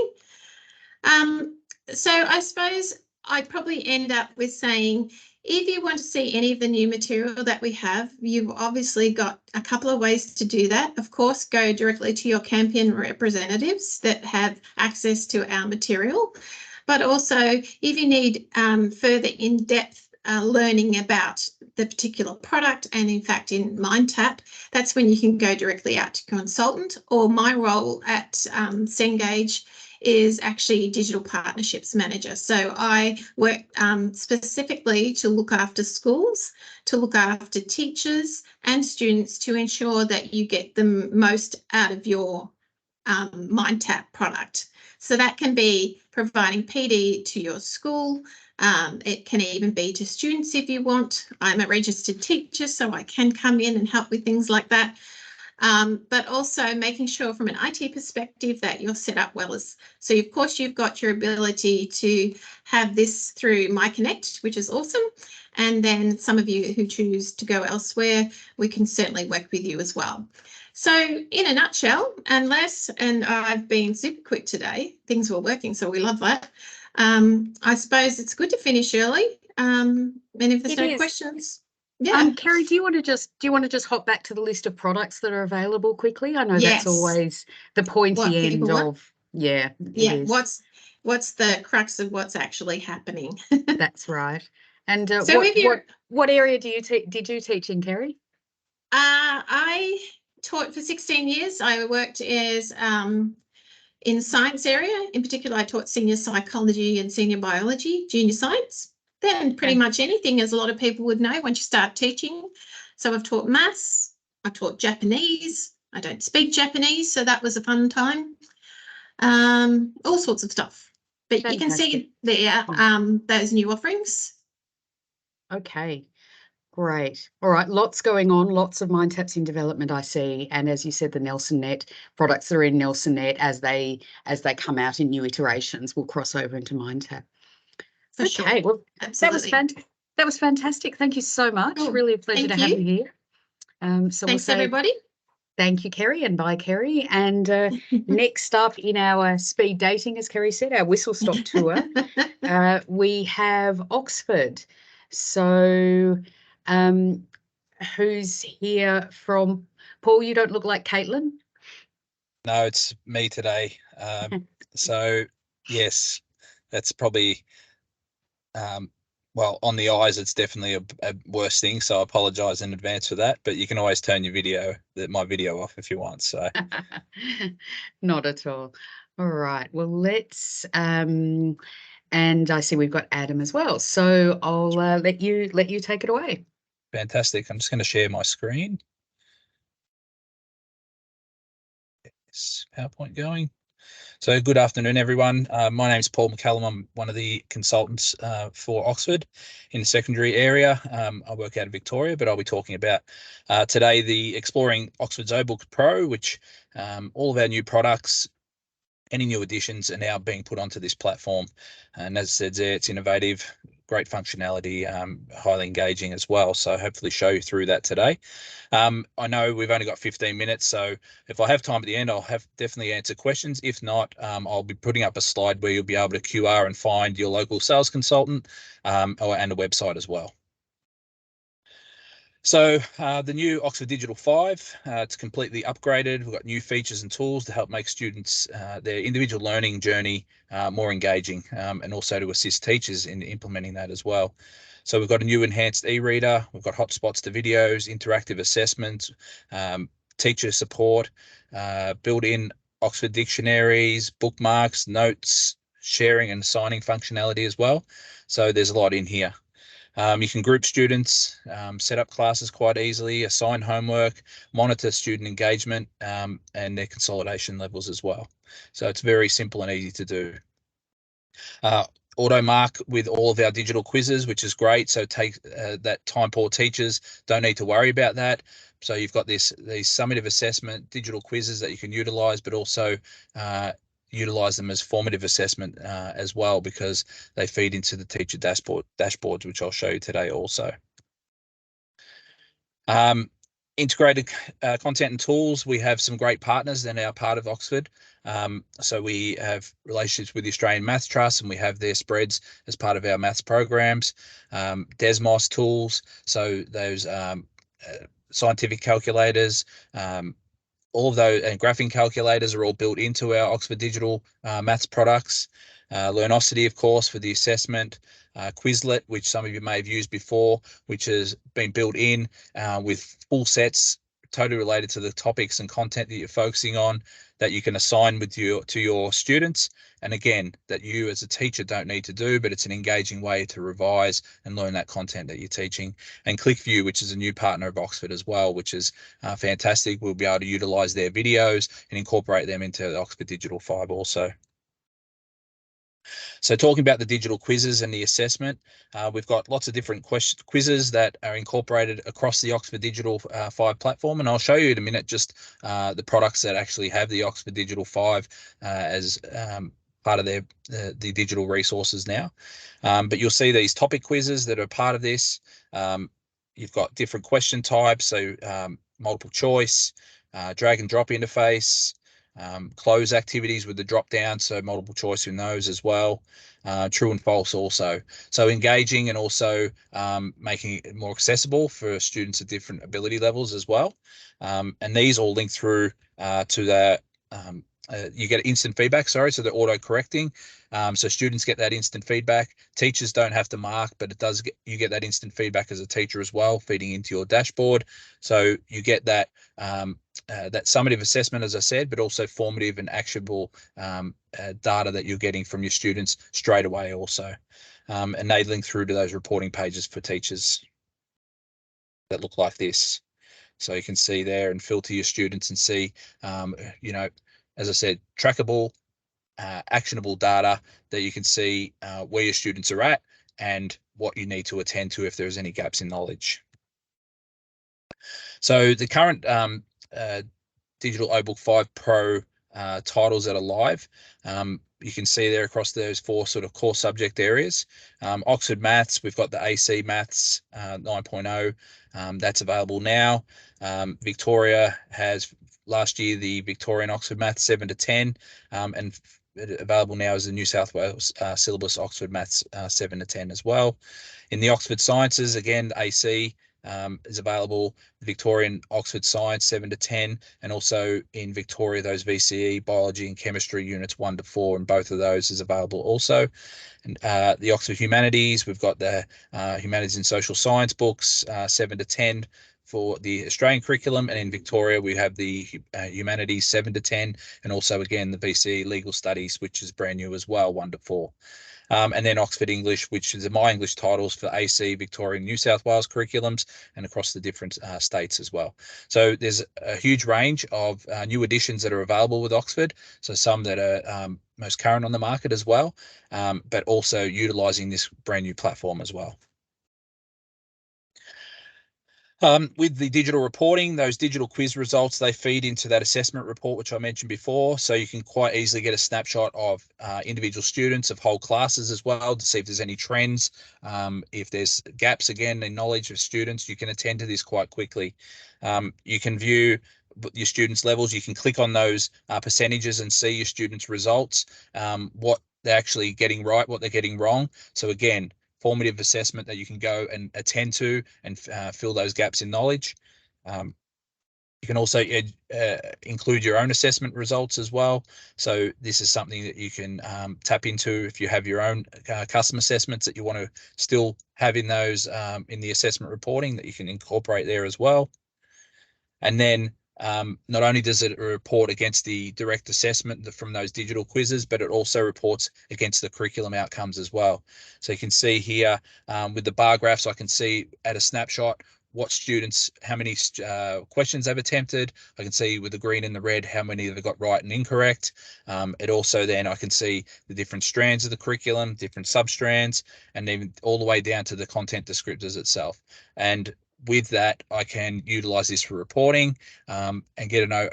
So I suppose I'd probably end up with saying, if you want to see any of the new material that we have, you've obviously got a couple of ways to do that. Of course, go directly to your Campion representatives that have access to our material. But also, if you need further in-depth learning about the particular product, and in fact in MindTap, that's when you can go directly out to consultant. Or my role at Cengage is actually digital partnerships manager. So I work specifically to look after schools, to look after teachers and students, to ensure that you get the most out of your MindTap product. So that can be providing PD to your school. It can even be to students if you want. I'm a registered teacher, so I can come in and help with things like that. But also making sure from an IT perspective that you're set up well. So of course you've got your ability to have this through MyConnect, which is awesome. And then some of you who choose to go elsewhere, we can certainly work with you as well. So in a nutshell, and I've been super quick today, things were working, so we love that. I suppose it's good to finish early. And if there's no questions. Yeah. Kerry, do you want to just hop back to the list of products that are available quickly? I know that's always the pointy end of it is. What's the crux of what's actually happening? That's right. And so what area did you teach in, Kerry? I taught for 16 years. I worked as in science area. In particular, I taught senior psychology and senior biology, junior science. Then pretty much anything, as a lot of people would know once you start teaching. So I've taught maths, I've taught Japanese. I don't speak Japanese, so that was a fun time. All sorts of stuff. But you can see there those new offerings. Okay, great. All right, lots going on, lots of MindTaps in development, I see. And as you said, the Nelson Net products that are in Nelson Net, as they come out in new iterations, will cross over into MindTap. For sure. Well, absolutely. That was fantastic. Thank you so much. Cool. Really a pleasure to have you here. So thanks, everybody. Thank you, Kerry, and bye, Kerry. And next up in our speed dating, as Kerry said, our whistle stop tour, we have Oxford. So who's here from Paul? You don't look like Caitlin. No, it's me today. So yes, that's probably well, on the eyes, it's definitely a worse thing. So I apologize in advance for that, but you can always turn my video off if you want. So not at all. All right. Well, let's and I see we've got Adam as well. So I'll let you take it away. Fantastic. I'm just going to share my screen. Is PowerPoint going? So good afternoon, everyone. My name is Paul McCallum. I'm one of the consultants for Oxford in the secondary area. I work out of Victoria, but I'll be talking about today the Exploring Oxford's Obook PRO, which all of our new products, any new additions are now being put onto this platform. And as I said there, it's innovative, great functionality, highly engaging as well. So hopefully show you through that today. I know we've only got 15 minutes, so if I have time at the end, I'll definitely answer questions. If not, I'll be putting up a slide where you'll be able to QR and find your local sales consultant and a website as well. So the new Oxford Digital 5, it's completely upgraded. We've got new features and tools to help make students their individual learning journey more engaging, and also to assist teachers in implementing that as well. So we've got a new enhanced e-reader, we've got hotspots to videos, interactive assessments, teacher support, built-in Oxford dictionaries, bookmarks, notes, sharing and signing functionality as well. So there's a lot in here. You can group students, set up classes quite easily, assign homework, monitor student engagement, and their consolidation levels as well. So it's very simple and easy to do. Auto mark with all of our digital quizzes, which is great. So take that time poor teachers don't need to worry about that. So you've got these summative assessment digital quizzes that you can utilize, but also utilize them as formative assessment as well, because they feed into the teacher dashboards, which I'll show you today also. Integrated content and tools. We have some great partners that are now part of Oxford. So we have relationships with the Australian Maths Trust, and we have their spreads as part of our maths programs. Desmos tools, so those scientific calculators, all of those, and graphing calculators are all built into our Oxford Digital maths products. Learnosity, of course, for the assessment, Quizlet, which some of you may have used before, which has been built in with full sets totally related to the topics and content that you're focusing on, that you can assign with to your students. And again, that you as a teacher don't need to do, but it's an engaging way to revise and learn that content that you're teaching. And ClickView, which is a new partner of Oxford as well, which is fantastic. We'll be able to utilize their videos and incorporate them into the Oxford Digital 5 also. So talking about the digital quizzes and the assessment, we've got lots of different quizzes that are incorporated across the Oxford Digital 5 platform. And I'll show you in a minute just the products that actually have the Oxford Digital 5 as part of the digital resources now. But you'll see these topic quizzes that are part of this. You've got different question types, so multiple choice, drag and drop interface, close activities with the drop down, so multiple choice in those as well, true and false also. So engaging and also making it more accessible for students at different ability levels as well. And these all link through to the you get instant feedback, so they're auto correcting. So students get that instant feedback. Teachers don't have to mark, but you get that instant feedback as a teacher as well, feeding into your dashboard. So you get that that summative assessment, as I said, but also formative and actionable data that you're getting from your students straight away also. And they link through to those reporting pages for teachers that look like this. So you can see there and filter your students and see, you know, as I said, trackable, actionable data that you can see where your students are at and what you need to attend to if there's any gaps in knowledge. So the current digital Obook 5 Pro titles that are live, you can see there across those 4 sort of core subject areas. Oxford Maths, we've got the AC Maths 9.0, that's available now. Victoria has last year the Victorian Oxford Maths 7 to 10, and available now is the New South Wales syllabus Oxford Maths 7 to 10 as well. In the Oxford Sciences, again, AC is available, Victorian Oxford Science 7 to 10, and also in Victoria those VCE biology and chemistry units 1 to 4, and both of those is available also. And the Oxford Humanities, we've got the Humanities and Social Science books 7 to 10 for the Australian curriculum, and in Victoria we have the Humanities 7 to 10, and also again the VCE Legal Studies, which is brand new as well, 1 to 4. And then Oxford English, which is the My English titles for AC, Victoria, New South Wales curriculums, and across the different states as well. So there's a huge range of new editions that are available with Oxford. So some that are most current on the market as well, but also utilising this brand new platform as well. With the digital reporting, those digital quiz results, they feed into that assessment report, which I mentioned before. So you can quite easily get a snapshot of individual students, of whole classes as well, to see if there's any trends. If there's gaps, again, in knowledge of students, you can attend to this quite quickly. You can view your students' levels. You can click on those percentages and see your students' results, what they're actually getting right, what they're getting wrong. So again, formative assessment that you can go and attend to and fill those gaps in knowledge. You can also include your own assessment results as well. So this is something that you can tap into if you have your own custom assessments that you want to still have in those in the assessment reporting, that you can incorporate there as well. And then not only does it report against the direct assessment from those digital quizzes, but it also reports against the curriculum outcomes as well. So you can see here with the bar graphs, I can see at a snapshot what students, how many questions they've attempted. I can see with the green and the red how many they've got right and incorrect. It also then I can see the different strands of the curriculum, different substrands, and even all the way down to the content descriptors itself. And with that, I can utilize this for reporting and get an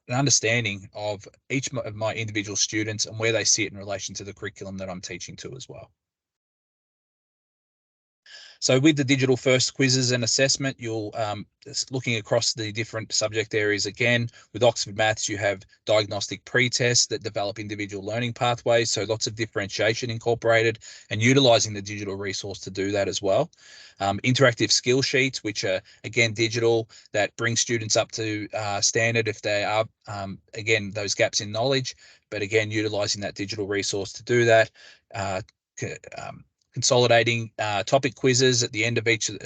understanding of each of my individual students and where they sit in relation to the curriculum that I'm teaching to as well. So with the digital first quizzes and assessment, you'll looking across the different subject areas again. With Oxford Maths, you have diagnostic pre-tests that develop individual learning pathways. So lots of differentiation incorporated and utilizing the digital resource to do that as well. Interactive skill sheets, which are again digital, that bring students up to standard if they are, again, those gaps in knowledge, but again, utilizing that digital resource to do that. Consolidating topic quizzes at the end of each of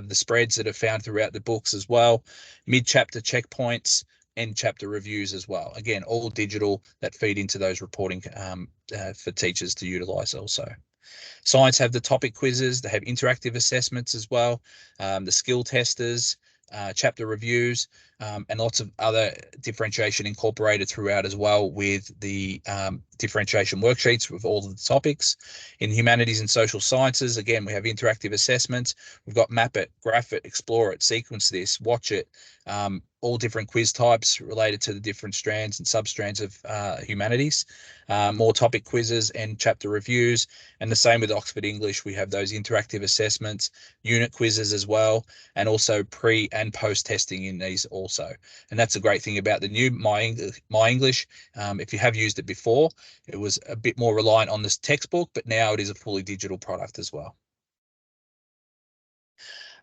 the spreads that are found throughout the books as well, mid-chapter checkpoints, and chapter reviews as well. Again, all digital that feed into those reporting for teachers to utilize also. Science have the topic quizzes, they have interactive assessments as well, the skill testers, chapter reviews, and lots of other differentiation incorporated throughout as well, with the differentiation worksheets with all of the topics. In humanities and social sciences, again, we have interactive assessments. We've got map it, graph it, explore it, sequence this, watch it, all different quiz types related to the different strands and sub-strands of humanities, more topic quizzes and chapter reviews. And the same with Oxford English, we have those interactive assessments, unit quizzes as well, and also pre and post testing in these also. And that's a great thing about the new My English. If you have used it before, it was a bit more reliant on this textbook, but now it is a fully digital product as well.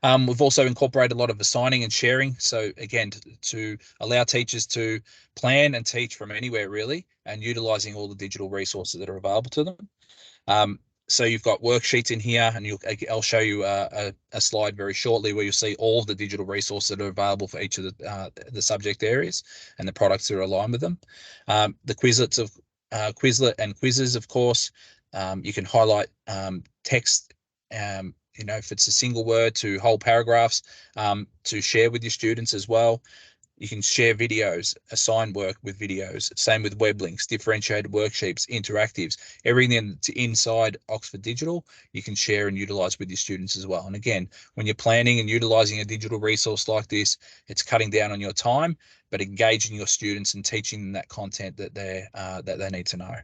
We've also incorporated a lot of assigning and sharing. So again, to allow teachers to plan and teach from anywhere really, and utilizing all the digital resources that are available to them. So you've got worksheets in here, and I'll show you a slide very shortly where you'll see all of the digital resources that are available for each of the subject areas and the products that are aligned with them. The Quizlets of Quizlet and quizzes, of course. You can highlight text, if it's a single word to whole paragraphs, to share with your students as well. You can share videos, assign work with videos, same with web links, differentiated worksheets, interactives, everything that's inside Oxford Digital, you can share and utilize with your students as well. And again, when you're planning and utilizing a digital resource like this, it's cutting down on your time, but engaging your students and teaching them that content that they need to know.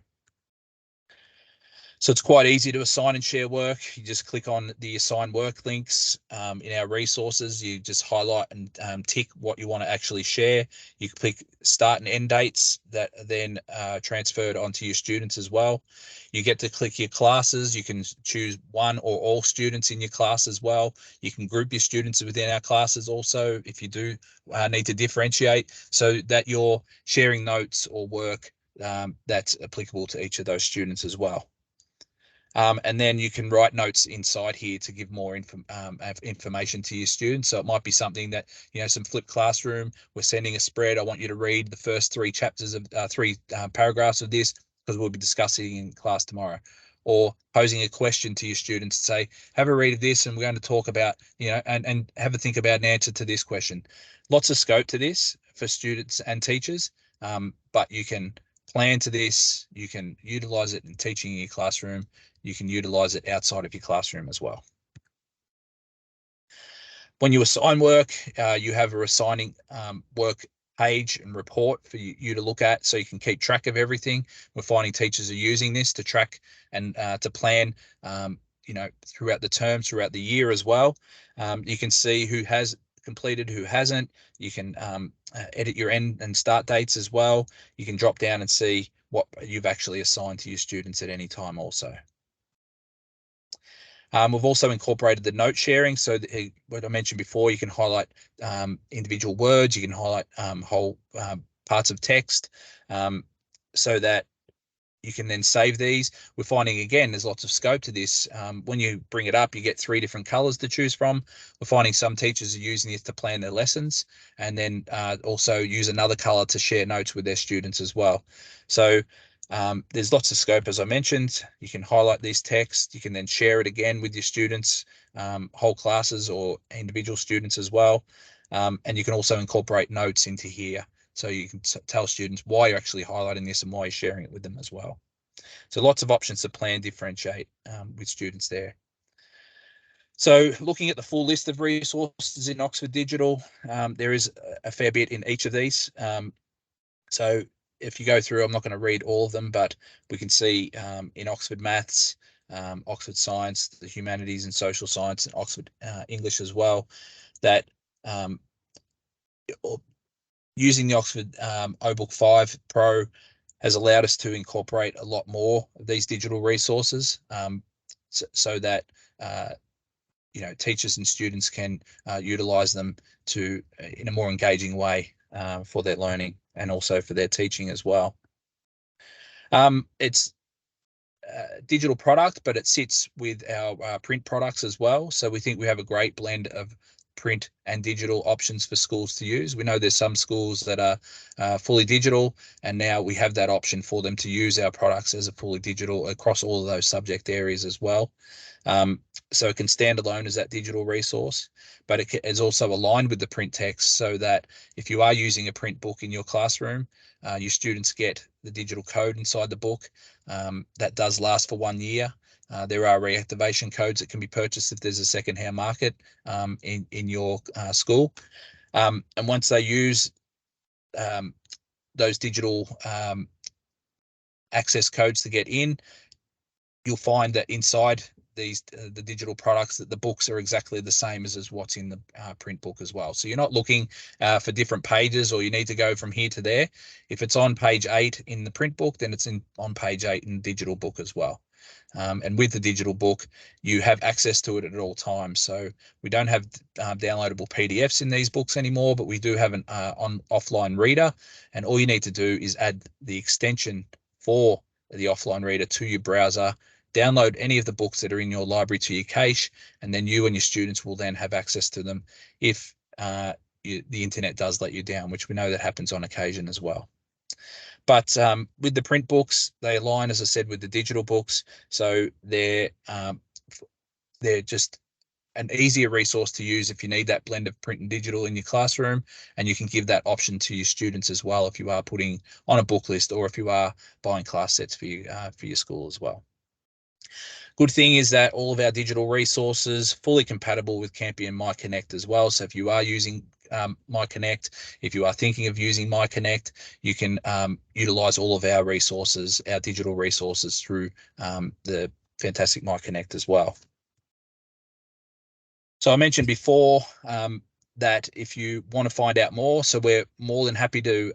So it's quite easy to assign and share work. You just click on the assign work links in our resources. You just highlight and tick what you want to actually share. You click start and end dates that are then transferred onto your students as well. You get to click your classes. You can choose one or all students in your class as well. You can group your students within our classes also if you do need to differentiate, so that you're sharing notes or work that's applicable to each of those students as well. And then you can write notes inside here to give more information to your students. So it might be something that, some flipped classroom, we're sending a spread. I want you to read the first three chapters of three paragraphs of this, because we'll be discussing in class tomorrow. Or posing a question to your students, say, have a read of this, and we're going to talk about, and have a think about an answer to this question. Lots of scope to this for students and teachers, but you can plan to this, you can utilize it in teaching in your classroom, you can utilize it outside of your classroom as well. When you assign work, you have a assigning work page and report for you to look at, so you can keep track of everything. We're finding teachers are using this to track and to plan, throughout the term, throughout the year as well. You can see who has completed, who hasn't. You can edit your end and start dates as well. You can drop down and see what you've actually assigned to your students at any time also. We've also incorporated the note sharing. So what I mentioned before, you can highlight individual words, you can highlight whole parts of text, so that you can then save these. We're finding, again, there's lots of scope to this. When you bring it up, you get 3 different colors to choose from. We're finding some teachers are using this to plan their lessons, and then also use another color to share notes with their students as well. So there's lots of scope, as I mentioned. You can highlight this text. You can then share it again with your students, whole classes or individual students as well. And you can also incorporate notes into here. So you can tell students why you're actually highlighting this and why you're sharing it with them as well. So lots of options to plan, differentiate with students there. So looking at the full list of resources in Oxford Digital, there is a fair bit in each of these. So if you go through, I'm not going to read all of them, but we can see in Oxford Maths, Oxford Science, the Humanities and Social Science, and Oxford English as well, that using the Oxford Obook Pro has allowed us to incorporate a lot more of these digital resources, so that teachers and students can utilize them in a more engaging way for their learning and also for their teaching as well. It's a digital product, but it sits with our print products as well. So we think we have a great blend of print and digital options for schools to use. We know there's some schools that are fully digital, and now we have that option for them to use our products as a fully digital across all of those subject areas as well. So it can stand alone as that digital resource, but it is also aligned with the print text, so that if you are using a print book in your classroom, your students get the digital code inside the book. That does last for 1 year. There are reactivation codes that can be purchased if there's a secondhand market in your school. And once they use those digital access codes to get in, you'll find that inside the digital products that the books are exactly the same as what's in the print book as well. So you're not looking for different pages, or you need to go from here to there. If it's on page 8 in the print book, then it's on page 8 in the digital book as well. And with the digital book, you have access to it at all times. So we don't have downloadable PDFs in these books anymore, but we do have an offline reader, and all you need to do is add the extension for the offline reader to your browser, download any of the books that are in your library to your cache, and then you and your students will then have access to them if the internet does let you down, which we know that happens on occasion as well. But with the print books, they align, as I said, with the digital books. So they're just an easier resource to use if you need that blend of print and digital in your classroom, and you can give that option to your students as well if you are putting on a book list, or if you are buying class sets for your school as well. Good thing is that all of our digital resources fully compatible with Campion MyConnect as well. So if you are using MyConnect, if you are thinking of using MyConnect, you can utilize all of our resources, our digital resources, through the fantastic MyConnect as well. So I mentioned before that if you want to find out more, so we're more than happy to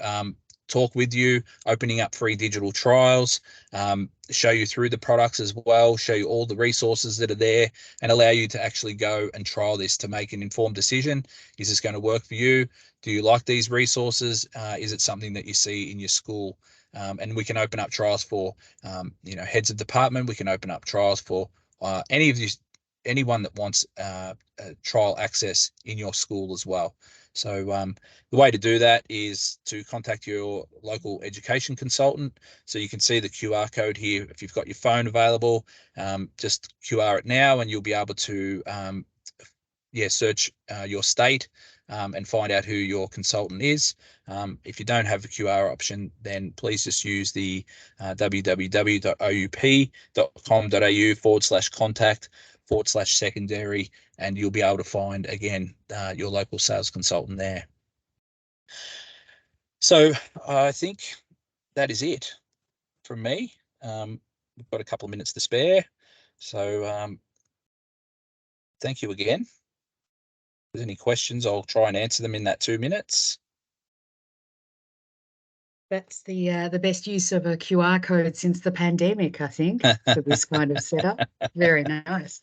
talk with you, opening up free digital trials, show you through the products as well, show you all the resources that are there, and allow you to actually go and trial this to make an informed decision. Is this going to work for you? Do you like these resources? Is it something that you see in your school? And we can open up trials for heads of department. We can open up trials for anyone that wants trial access in your school as well. So the way to do that is to contact your local education consultant. So you can see the QR code here. If you've got your phone available, just QR it now, and you'll be able to search your state and find out who your consultant is. If you don't have the QR option, then please just use the www.oup.com.au/contact/secondary, and you'll be able to find, again, your local sales consultant there. So I think that is it from me. We've got a couple of minutes to spare. So thank you again. If there's any questions, I'll try and answer them in that 2 minutes. That's the best use of a QR code since the pandemic, I think, for this kind of setup. Very nice.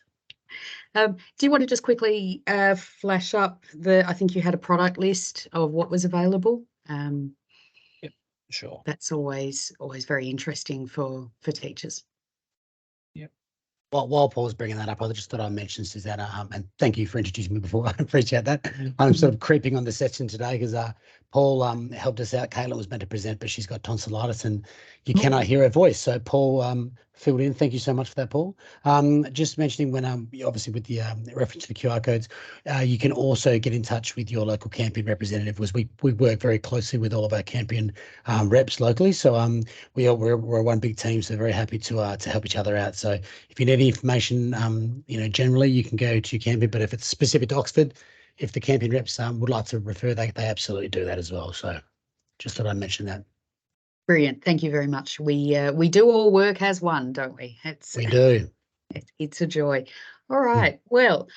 Do you want to just quickly flash up I think you had a product list of what was available? Yep, sure. That's always very interesting for teachers. Yep. Well, while Paul's bringing that up, I just thought I'd mention Susanna, and thank you for introducing me before. I appreciate that. I'm sort of creeping on the session today because Paul helped us out. Caitlin was meant to present, but she's got tonsillitis and you cannot hear her voice. So Paul filled in. Thank you so much for that, Paul. Just mentioning when obviously with the reference to the QR codes, you can also get in touch with your local Campion representative, because we work very closely with all of our Campion reps locally. So we're one big team, so very happy to help each other out. So if you need any information, generally you can go to Campion, but if it's specific to Oxford, if the Campion reps would like to refer, they absolutely do that as well. So just thought I'd mention that. Brilliant. Thank you very much. We do all work as one, don't we? We do. It's a joy. All right. Well,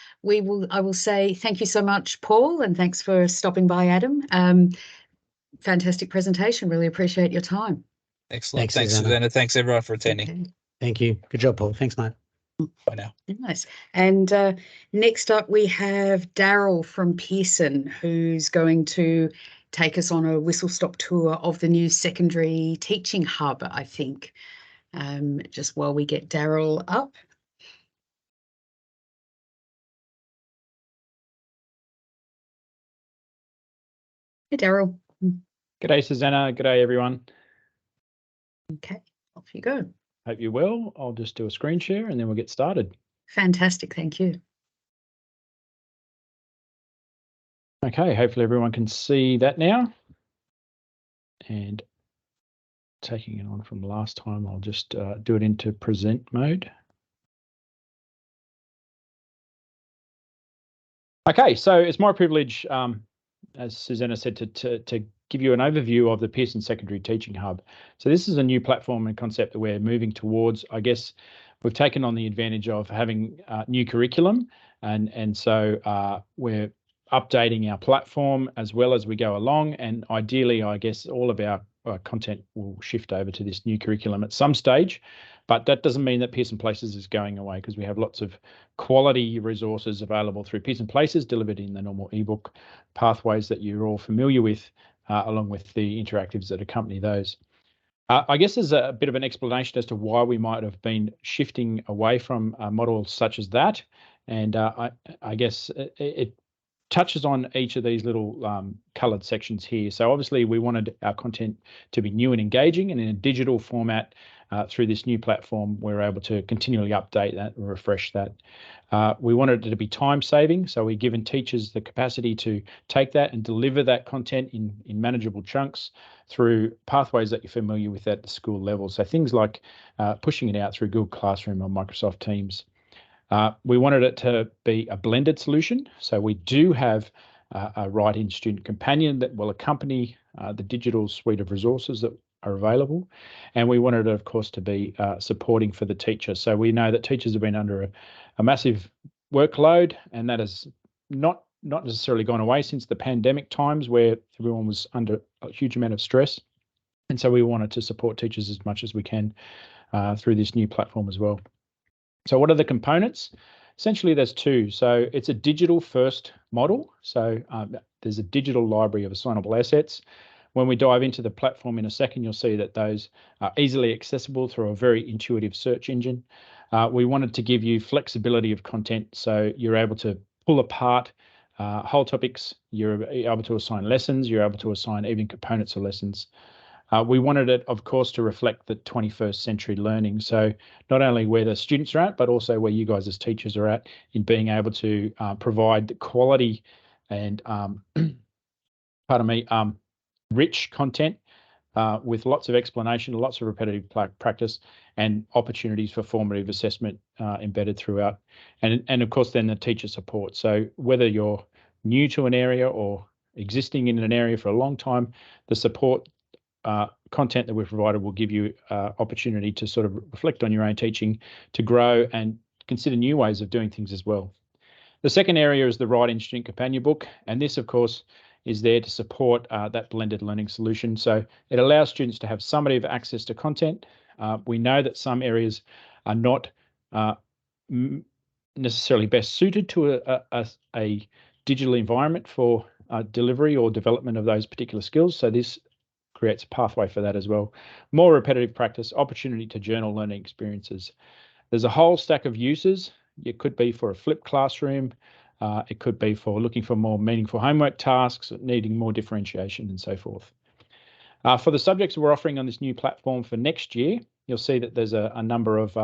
I will say thank you so much, Paul, and thanks for stopping by, Adam. Fantastic presentation. Really appreciate your time. Excellent. Thanks, Thanks, Susanna. Susanna. Thanks, everyone, for attending. Okay. Thank you. Good job, Paul. Thanks, mate. Bye now. Nice. And next up, we have Daryl from Pearson, who's going to take us on a whistle-stop tour of the new secondary teaching hub, I think. Just while we get Daryl up. Hey, Daryl. G'day, Susanna. G'day, everyone. Okay, off you go. Hope you're well. I'll just do a screen share and then we'll get started. Fantastic. Thank you. Okay, hopefully everyone can see that now. And taking it on from last time, I'll just do it into present mode. Okay, so it's my privilege, as Susanna said, to give you an overview of the Pearson Secondary Teaching Hub. So this is a new platform and concept that we're moving towards. I guess we've taken on the advantage of having new curriculum, and so we're updating our platform as well as we go along. And ideally, I guess all of our content will shift over to this new curriculum at some stage. But that doesn't mean that Pearson Places is going away, because we have lots of quality resources available through Pearson Places delivered in the normal ebook pathways that you're all familiar with, along with the interactives that accompany those. I guess there's a bit of an explanation as to why we might have been shifting away from models such as that. And I guess it touches on each of these little coloured sections here. So obviously we wanted our content to be new and engaging, and in a digital format through this new platform, we're able to continually update that and refresh that. We wanted it to be time saving, so we've given teachers the capacity to take that and deliver that content in manageable chunks through pathways that you're familiar with at the school level. So things like pushing it out through Google Classroom or Microsoft Teams. We wanted it to be a blended solution. So we do have a write-in student companion that will accompany the digital suite of resources that are available. And we wanted it, of course, to be supporting for the teacher. So we know that teachers have been under a massive workload, and that has not necessarily gone away since the pandemic times, where everyone was under a huge amount of stress. And so we wanted to support teachers as much as we can through this new platform as well. So what are the components? Essentially, there's two. So it's a digital first model. So there's a digital library of assignable assets. When we dive into the platform in a second, you'll see that those are easily accessible through a very intuitive search engine. We wanted to give you flexibility of content, so you're able to pull apart whole topics, you're able to assign lessons, you're able to assign even components of lessons. We wanted it, of course, to reflect the 21st century learning. So not only where the students are at, but also where you guys as teachers are at in being able to provide quality and, pardon me, rich content with lots of explanation, lots of repetitive practice, and opportunities for formative assessment embedded throughout. And of course, then the teacher support. So whether you're new to an area or existing in an area for a long time, the support content that we've provided will give you opportunity to sort of reflect on your own teaching, to grow and consider new ways of doing things as well. The second area is the write-in student companion book, and this, of course, is there to support that blended learning solution. So it allows students to have summative access to content. We know that some areas are not necessarily best suited to a digital environment for delivery or development of those particular skills. So this creates a pathway for that as well. More repetitive practice, opportunity to journal learning experiences. There's a whole stack of uses. It could be for a flipped classroom. It could be for looking for more meaningful homework tasks, needing more differentiation and so forth. For the subjects we're offering on this new platform for next year, you'll see that there's a number of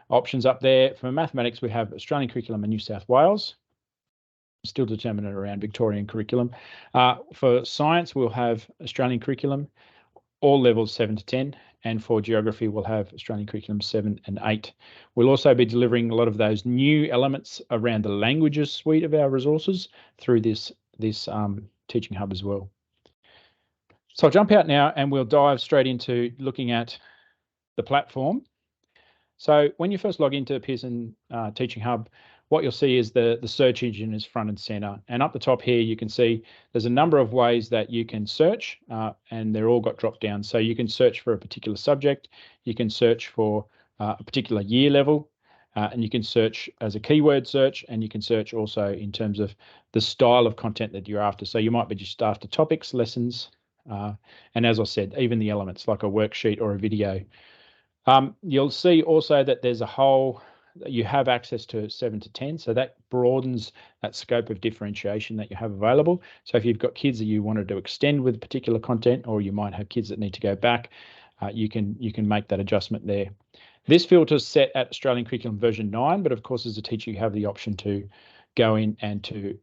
options up there. For mathematics, we have Australian curriculum and New South Wales, still determinant around Victorian curriculum. For science, we'll have Australian curriculum, all levels 7 to 10, and for geography, we'll have Australian curriculum 7 and 8. We'll also be delivering a lot of those new elements around the languages suite of our resources through this teaching hub as well. So I'll jump out now and we'll dive straight into looking at the platform. So when you first log into Pearson Teaching Hub, what you'll see is the search engine is front and center. And up the top here, you can see there's a number of ways that you can search, and they're all got drop downs. So you can search for a particular subject, you can search for a particular year level, and you can search as a keyword search, and you can search also in terms of the style of content that you're after. So you might be just after topics, lessons, and as I said, even the elements like a worksheet or a video. You'll see also that there's a whole, you have access to 7 to 10, so that broadens that scope of differentiation that you have available. So if you've got kids that you wanted to extend with particular content, or you might have kids that need to go back, you can make that adjustment there. This filter is set at Australian Curriculum version 9, but of course, as a teacher, you have the option to go in and to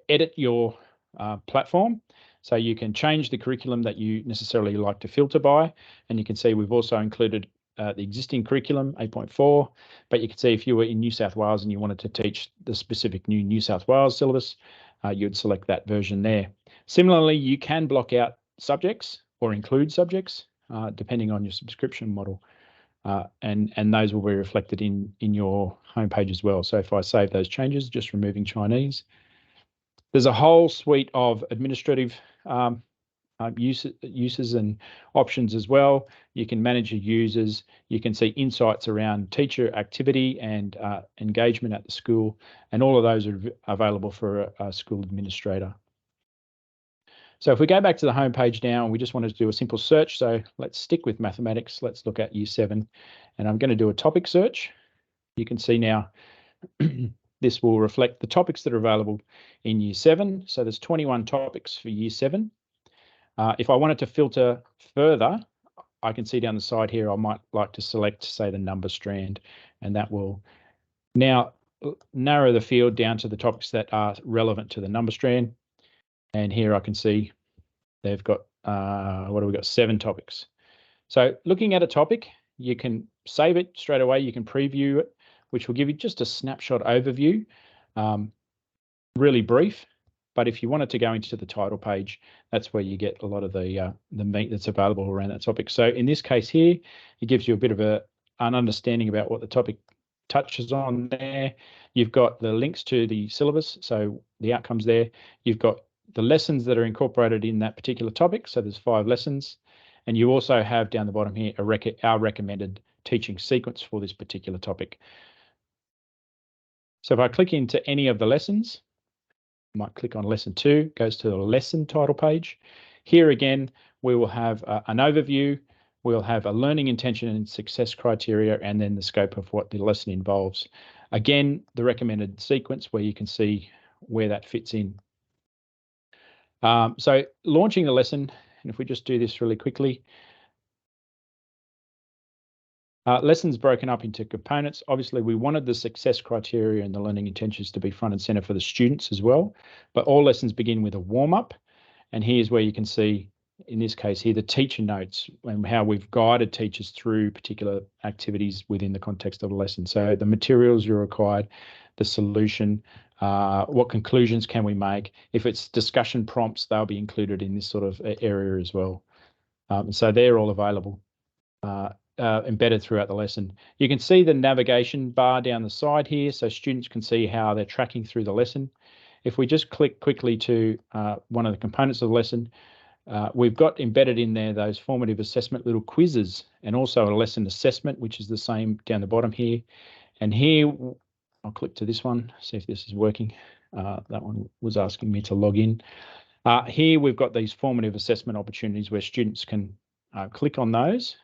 edit your platform. So you can change the curriculum that you necessarily like to filter by. And you can see we've also included the existing curriculum, 8.4, but you can see if you were in New South Wales and you wanted to teach the specific New South Wales syllabus, you'd select that version there. Similarly, you can block out subjects or include subjects, depending on your subscription model. And those will be reflected in your homepage as well. So if I save those changes, just removing Chinese, there's a whole suite of administrative uses and options as well. You can manage your users. You can see insights around teacher activity and engagement at the school, and all of those are available for a school administrator. So if we go back to the home page now, and we just wanted to do a simple search, so let's stick with mathematics. Let's look at Year 7, and I'm going to do a topic search. You can see now this will reflect the topics that are available in Year 7. So there's 21 topics for Year 7. If I wanted to filter further, I can see down the side here, I might like to select, say, the number strand, and that will now narrow the field down to the topics that are relevant to the number strand. And here I can see they've got, what have we got? 7 topics. So looking at a topic, you can save it straight away. You can preview it, which will give you just a snapshot overview, really brief. But if you wanted to go into the title page, that's where you get a lot of the meat that's available around that topic. So in this case here, it gives you a bit of an understanding about what the topic touches on there. You've got the links to the syllabus, so the outcomes there. You've got the lessons that are incorporated in that particular topic. So there's 5 lessons. And you also have down the bottom here our recommended teaching sequence for this particular topic. So if I click into any of the lessons, I might click on lesson 2, goes to the lesson title page. Here again, we will have an overview. We'll have a learning intention and success criteria, and then the scope of what the lesson involves. Again, the recommended sequence where you can see where that fits in. So launching the lesson, and if we just do this really quickly, lessons broken up into components. Obviously, we wanted the success criteria and the learning intentions to be front and center for the students as well, but all lessons begin with a warm-up. And here's where you can see, in this case here, the teacher notes and how we've guided teachers through particular activities within the context of a lesson. So the materials you're required, the solution, what conclusions can we make? If it's discussion prompts, they'll be included in this sort of area as well. So they're all available, embedded throughout the lesson. You can see the navigation bar down the side here, so students can see how they're tracking through the lesson. If we just click quickly to one of the components of the lesson, we've got embedded in there those formative assessment little quizzes, and also a lesson assessment, which is the same down the bottom here. And here, I'll click to this one, see if this is working. That one was asking me to log in. Here we've got these formative assessment opportunities where students can click on those.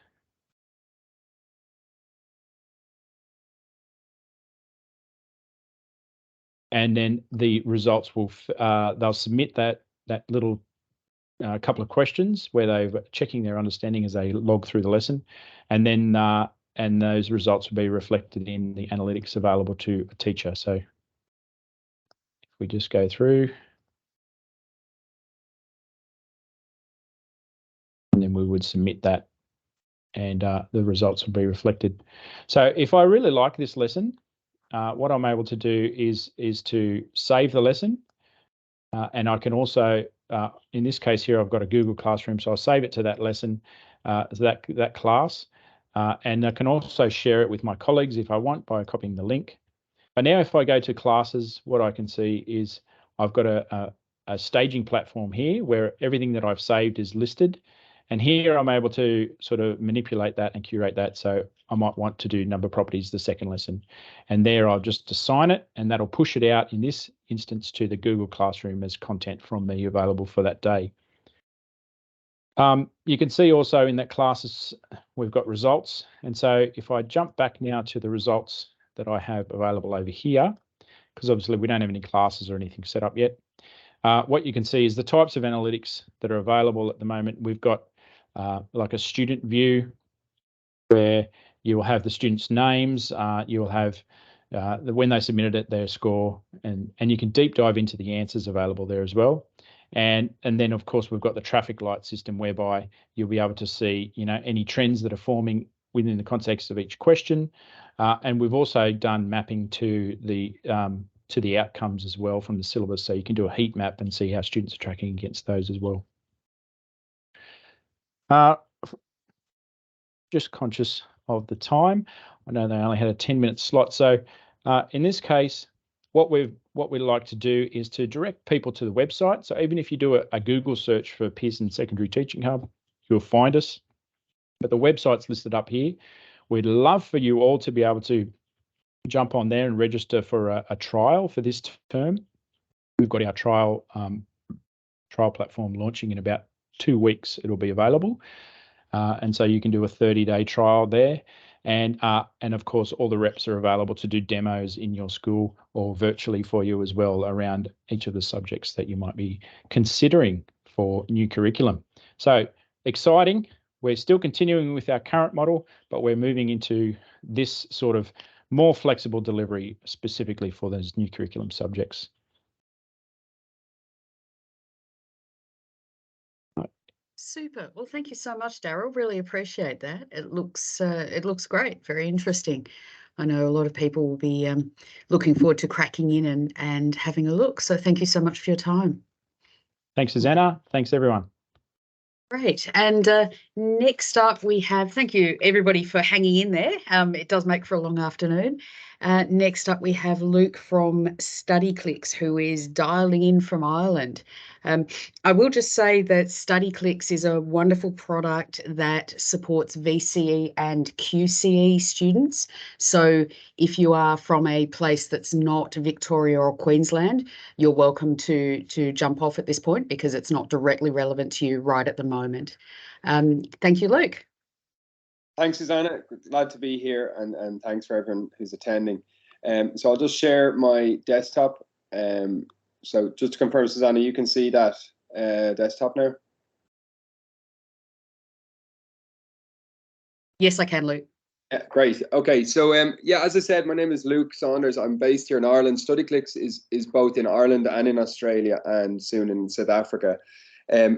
And then the results will, they'll submit that little couple of questions where they're checking their understanding as they log through the lesson. And then and those results will be reflected in the analytics available to a teacher. So if we just go through, and then we would submit that, and the results will be reflected. So if I really like this lesson, what I'm able to do is to save the lesson, and I can also, in this case here, I've got a Google Classroom, so I'll save it to that lesson, that class. And I can also share it with my colleagues if I want by copying the link. But now if I go to classes, what I can see is I've got a staging platform here where everything that I've saved is listed. And here I'm able to sort of manipulate that and curate that. So I might want to do number properties the second lesson. And there I'll just assign it, and that'll push it out in this instance to the Google Classroom as content from me available for that day. You can see also in that classes, we've got results. And so if I jump back now to the results that I have available over here, because obviously we don't have any classes or anything set up yet. What you can see is the types of analytics that are available at the moment. We've got like a student view where you will have the students' names, you will have when they submitted it, their score, and you can deep dive into the answers available there as well. And then of course we've got the traffic light system whereby you'll be able to see, you know, any trends that are forming within the context of each question. And we've also done mapping to the outcomes as well from the syllabus. So you can do a heat map and see how students are tracking against those as well. Just conscious of the time. I know they only had a 10-minute slot. So in this case, what we like to do is to direct people to the website. So even if you do a Google search for Pearson Secondary Teaching Hub, you'll find us. But the website's listed up here. We'd love for you all to be able to jump on there and register for a trial for this term. We've got our trial platform launching in about 2 weeks. It'll be available. And so you can do a 30-day trial there. And of course, all the reps are available to do demos in your school or virtually for you as well around each of the subjects that you might be considering for new curriculum. So exciting. We're still continuing with our current model, but we're moving into this sort of more flexible delivery specifically for those new curriculum subjects. Super. Well, thank you so much, Daryl. Really appreciate that. It looks great. Very interesting. I know a lot of people will be looking forward to cracking in and having a look. So thank you so much for your time. Thanks, Susanna. Thanks, everyone. Great. And next up we have, thank you everybody for hanging in there. It does make for a long afternoon. Next up we have Luke from StudyClix, who is dialing in from Ireland. I will just say that StudyClix is a wonderful product that supports VCE and QCE students. So if you are from a place that's not Victoria or Queensland, you're welcome to jump off at this point because it's not directly relevant to you right at the moment. Thank you, Luke. Thanks, Susanna. Glad to be here, and thanks for everyone who's attending. So I'll just share my desktop. So just to confirm, Susanna, you can see that desktop now? Yes, I can, Luke. Yeah, great. Okay, so yeah, as I said, my name is Luke Saunders. I'm based here in Ireland. StudyClix is both in Ireland and in Australia, and soon in South Africa.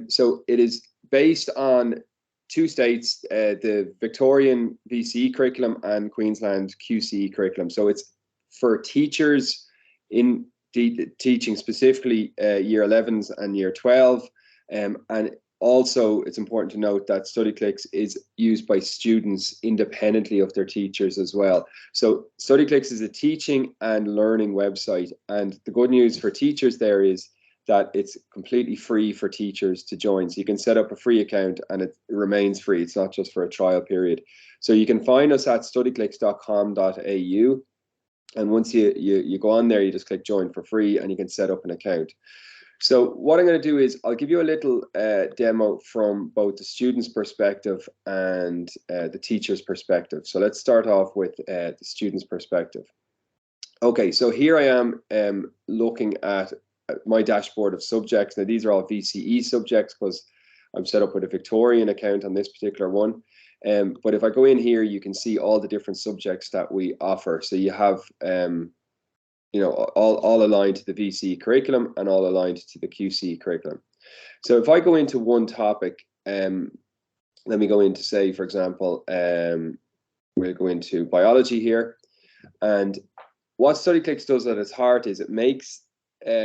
So it is based on 2 states, the Victorian VCE curriculum and Queensland QCE curriculum. So it's for teachers in teaching specifically year 11s and year 12. And also, it's important to note that StudyClix is used by students independently of their teachers as well. So StudyClix is a teaching and learning website. And the good news for teachers there is that it's completely free for teachers to join. So you can set up a free account and it remains free. It's not just for a trial period. So you can find us at studyclix.com.au. And once you go on there, you just click join for free and you can set up an account. So what I'm going to do is I'll give you a little demo from both the student's perspective and the teacher's perspective. So let's start off with the student's perspective. Okay, so here I am looking at my dashboard of subjects. Now these are all VCE subjects because I'm set up with a Victorian account on this particular one. But if I go in here, you can see all the different subjects that we offer. So you have you know, all aligned to the VCE curriculum and all aligned to the QCE curriculum. So if I go into one topic, let me go into, say, for example, we'll go into biology here. And what StudyClix does at its heart is it makes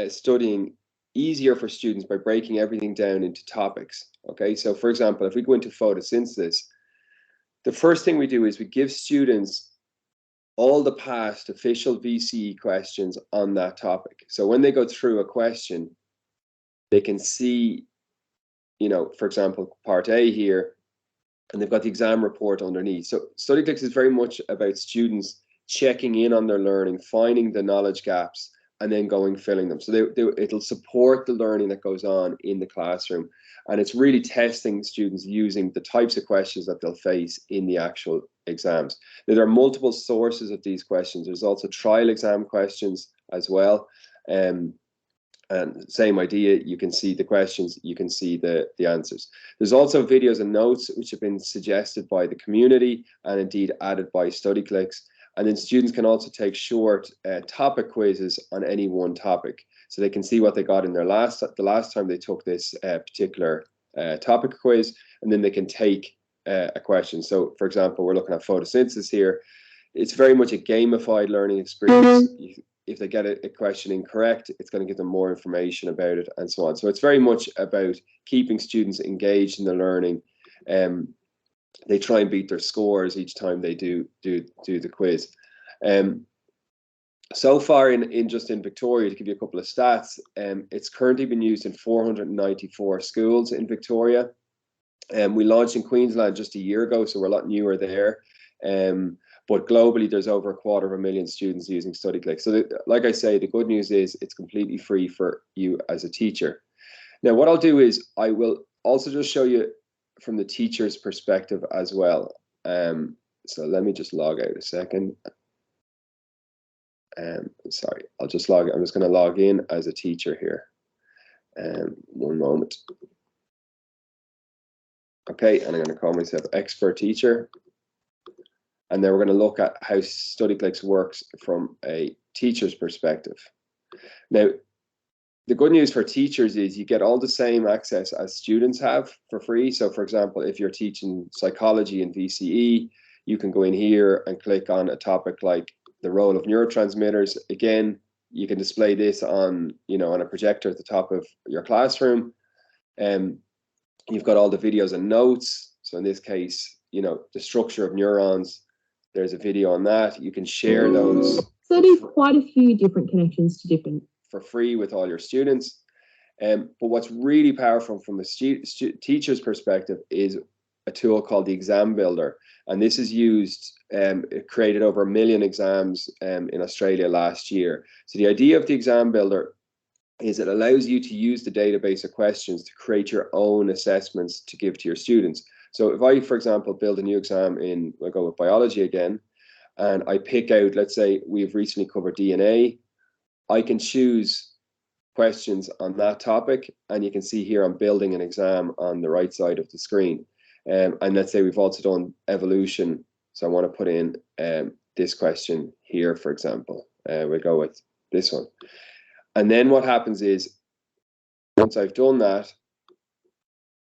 studying easier for students by breaking everything down into topics. Okay, so for example, if we go into photosynthesis, the first thing we do is we give students all the past official VCE questions on that topic. So when they go through a question, they can see, you know, for example, part A here, and they've got the exam report underneath. So StudyClix is very much about students checking in on their learning, finding the knowledge gaps, and then going filling them. So it'll support the learning that goes on in the classroom. And it's really testing students using the types of questions that they'll face in the actual exams. Now, there are multiple sources of these questions. There's also trial exam questions as well. And same idea, you can see the questions, you can see the answers. There's also videos and notes which have been suggested by the community and indeed added by StudyClix. And then students can also take short topic quizzes on any one topic. So they can see what they got in the last time they took this particular topic quiz, and then they can take a question. So for example, we're looking at photosynthesis here. It's very much a gamified learning experience. If they get a question incorrect, it's going to give them more information about it and so on. So it's very much about keeping students engaged in the learning. They try and beat their scores each time they do the quiz. So far in Victoria, to give you a couple of stats, it's currently been used in 494 schools in Victoria. We launched in Queensland just a year ago, so we're a lot newer there. But globally, there's over 250,000 students using StudyClix. So like I say, the good news is it's completely free for you as a teacher. Now, what I'll do is I will also just show you from the teacher's perspective as well. So let me just log out a second. Sorry, I'm just going to log in as a teacher here. One moment. Okay, and I'm going to call myself expert teacher. And then we're going to look at how StudyClix works from a teacher's perspective. Now, the good news for teachers is you get all the same access as students have for free. So for example, if you're teaching psychology in VCE, you can go in here and click on a topic like the role of neurotransmitters. Again, you can display this on, on a projector at the top of your classroom. You've got all the videos and notes. So in this case, the structure of neurons, there's a video on that. You can share those. So there's quite a few different connections to different. For free with all your students. But what's really powerful from a teacher's perspective is a tool called the Exam Builder. And this is used, it created over 1 million exams in Australia last year. So the idea of the Exam Builder is it allows you to use the database of questions to create your own assessments to give to your students. So if I, for example, build a new exam we'll go with biology again, and I pick out, let's say we've recently covered DNA, I can choose questions on that topic, and you can see here I'm building an exam on the right side of the screen. And let's say we've also done evolution. So I want to put in this question here, for example. We'll go with this one. And then what happens is, once I've done that,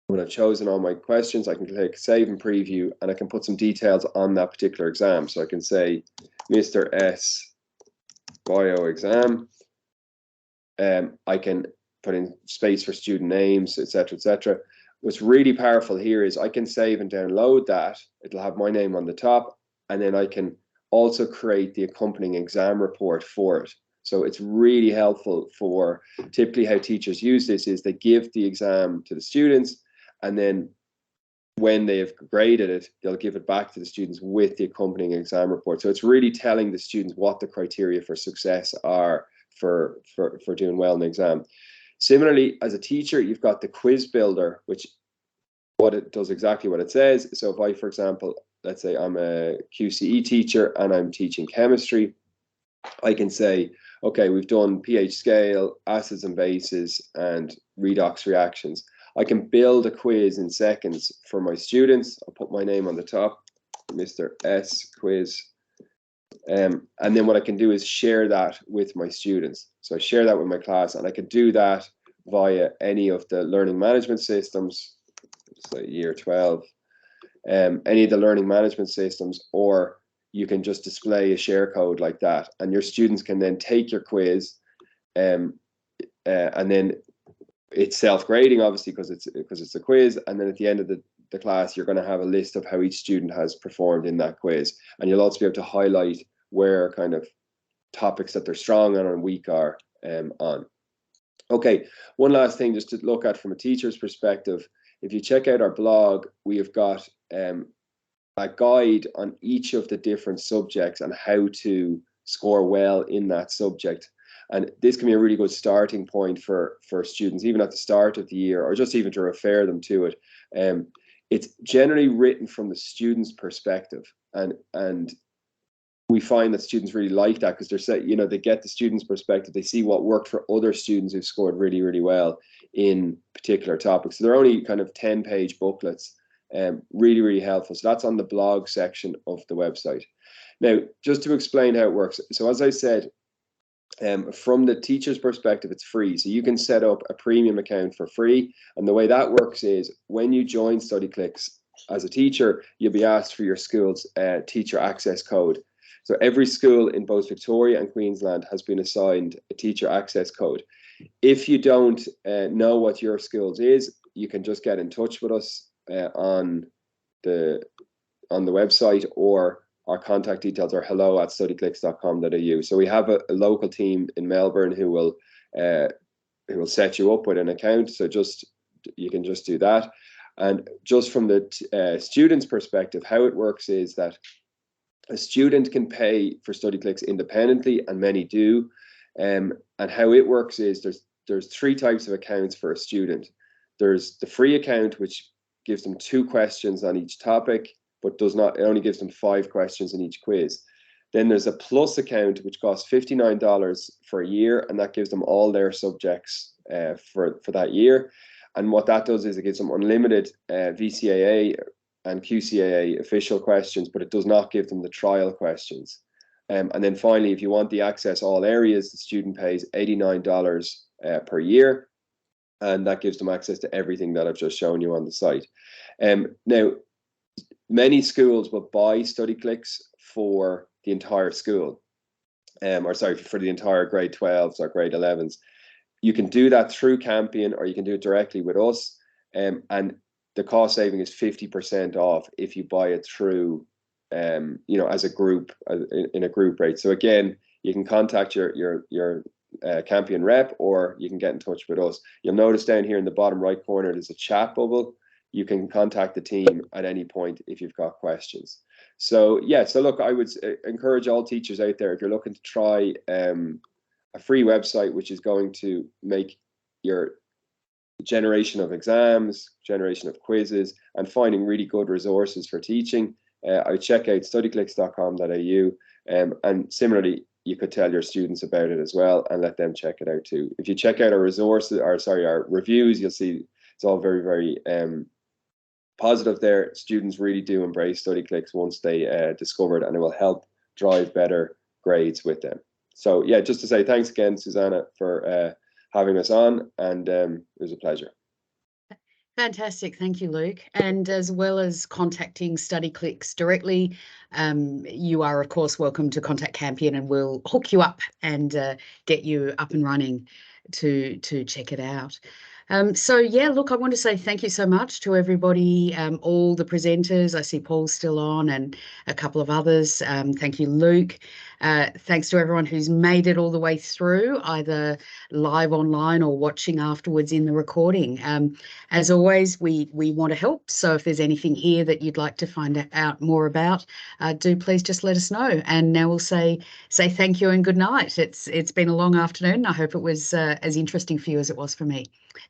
when I've chosen all my questions, I can click Save and Preview, and I can put some details on that particular exam. So I can say, Mr. S Bio exam. I can put in space for student names, etc., etc. What's really powerful here is I can save and download that. It'll have my name on the top, and then I can also create the accompanying exam report for it. So it's really helpful for typically how teachers use this is they give the exam to the students, and then when they've graded it, they'll give it back to the students with the accompanying exam report. So it's really telling the students what the criteria for success are for doing well in the exam. Similarly, as a teacher, you've got the quiz builder, which it does exactly what it says. So if I, for example, let's say I'm a QCE teacher and I'm teaching chemistry, I can say, okay, we've done pH scale, acids and bases, and redox reactions. I can build a quiz in seconds for my students. I'll put my name on the top, Mr. S quiz. And then what I can do is share that with my students. So I share that with my class, and I can do that via any of the learning management systems, so year 12, any of the learning management systems, or you can just display a share code like that, and your students can then take your quiz, and then it's self-grading, obviously, because it's a quiz, and then at the end of the class, you're going to have a list of how each student has performed in that quiz. And you'll also be able to highlight where kind of topics that they're strong on and weak are on. Okay, one last thing just to look at from a teacher's perspective. If you check out our blog, we have got a guide on each of the different subjects and how to score well in that subject. And this can be a really good starting point for students, even at the start of the year, or just even to refer them to it. It's generally written from the student's perspective, and we find that students really like that because they're saying, you know, they get the student's perspective, they see what worked for other students who've scored really, really well in particular topics. So they're only kind of 10-page booklets, really, really helpful. So that's on the blog section of the website. Now, just to explain how it works. So as I said, from the teacher's perspective, it's free. So you can set up a premium account for free. And the way that works is when you join StudyClix as a teacher, you'll be asked for your school's teacher access code. So every school in both Victoria and Queensland has been assigned a teacher access code. If you don't know what your school's is, you can just get in touch with us on the website, or our contact details are hello@studyclix.com.au. So we have a local team in Melbourne who will set you up with an account. So you can just do that. And just from the student's perspective, how it works is that a student can pay for StudyClix independently, and many do. And how it works is there's 3 types of accounts for a student. There's the free account, which gives them 2 questions on each topic, but it only gives them 5 questions in each quiz. Then there's a plus account, which costs $59 for a year, and that gives them all their subjects for that year. And what that does is it gives them unlimited VCAA and QCAA official questions, but it does not give them the trial questions. And then finally, if you want the access all areas, the student pays $89 per year, and that gives them access to everything that I've just shown you on the site. Now, many schools will buy StudyClix for the entire school, for the entire grade 12s or grade 11s. You can do that through Campion, or you can do it directly with us. And the cost saving is 50% off if you buy it through, as a group, in a group rate. So again, you can contact your Campion rep, or you can get in touch with us. You'll notice down here in the bottom right corner, there's a chat bubble. You can contact the team at any point if you've got questions. So yeah, so look, I would encourage all teachers out there, if you're looking to try a free website which is going to make your generation of exams, generation of quizzes, and finding really good resources for teaching, I would check out studyclix.com.au, and similarly, you could tell your students about it as well and let them check it out too. If you check out our our reviews, you'll see it's all very, very positive there. Students really do embrace StudyClix once they discover it, and it will help drive better grades with them. So yeah, just to say thanks again, Susanna, for having us on, and it was a pleasure. Fantastic. Thank you, Luke. And as well as contacting StudyClix directly, you are, of course, welcome to contact Campion, and we'll hook you up and get you up and running to check it out. So yeah, look, I want to say thank you so much to everybody, all the presenters. I see Paul's still on, and a couple of others. Thank you, Luke. Thanks to everyone who's made it all the way through, either live online or watching afterwards in the recording. As always, we want to help. So if there's anything here that you'd like to find out more about, do please just let us know. And now we'll say thank you and good night. It's been a long afternoon. I hope it was as interesting for you as it was for me.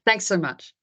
Thanks so much.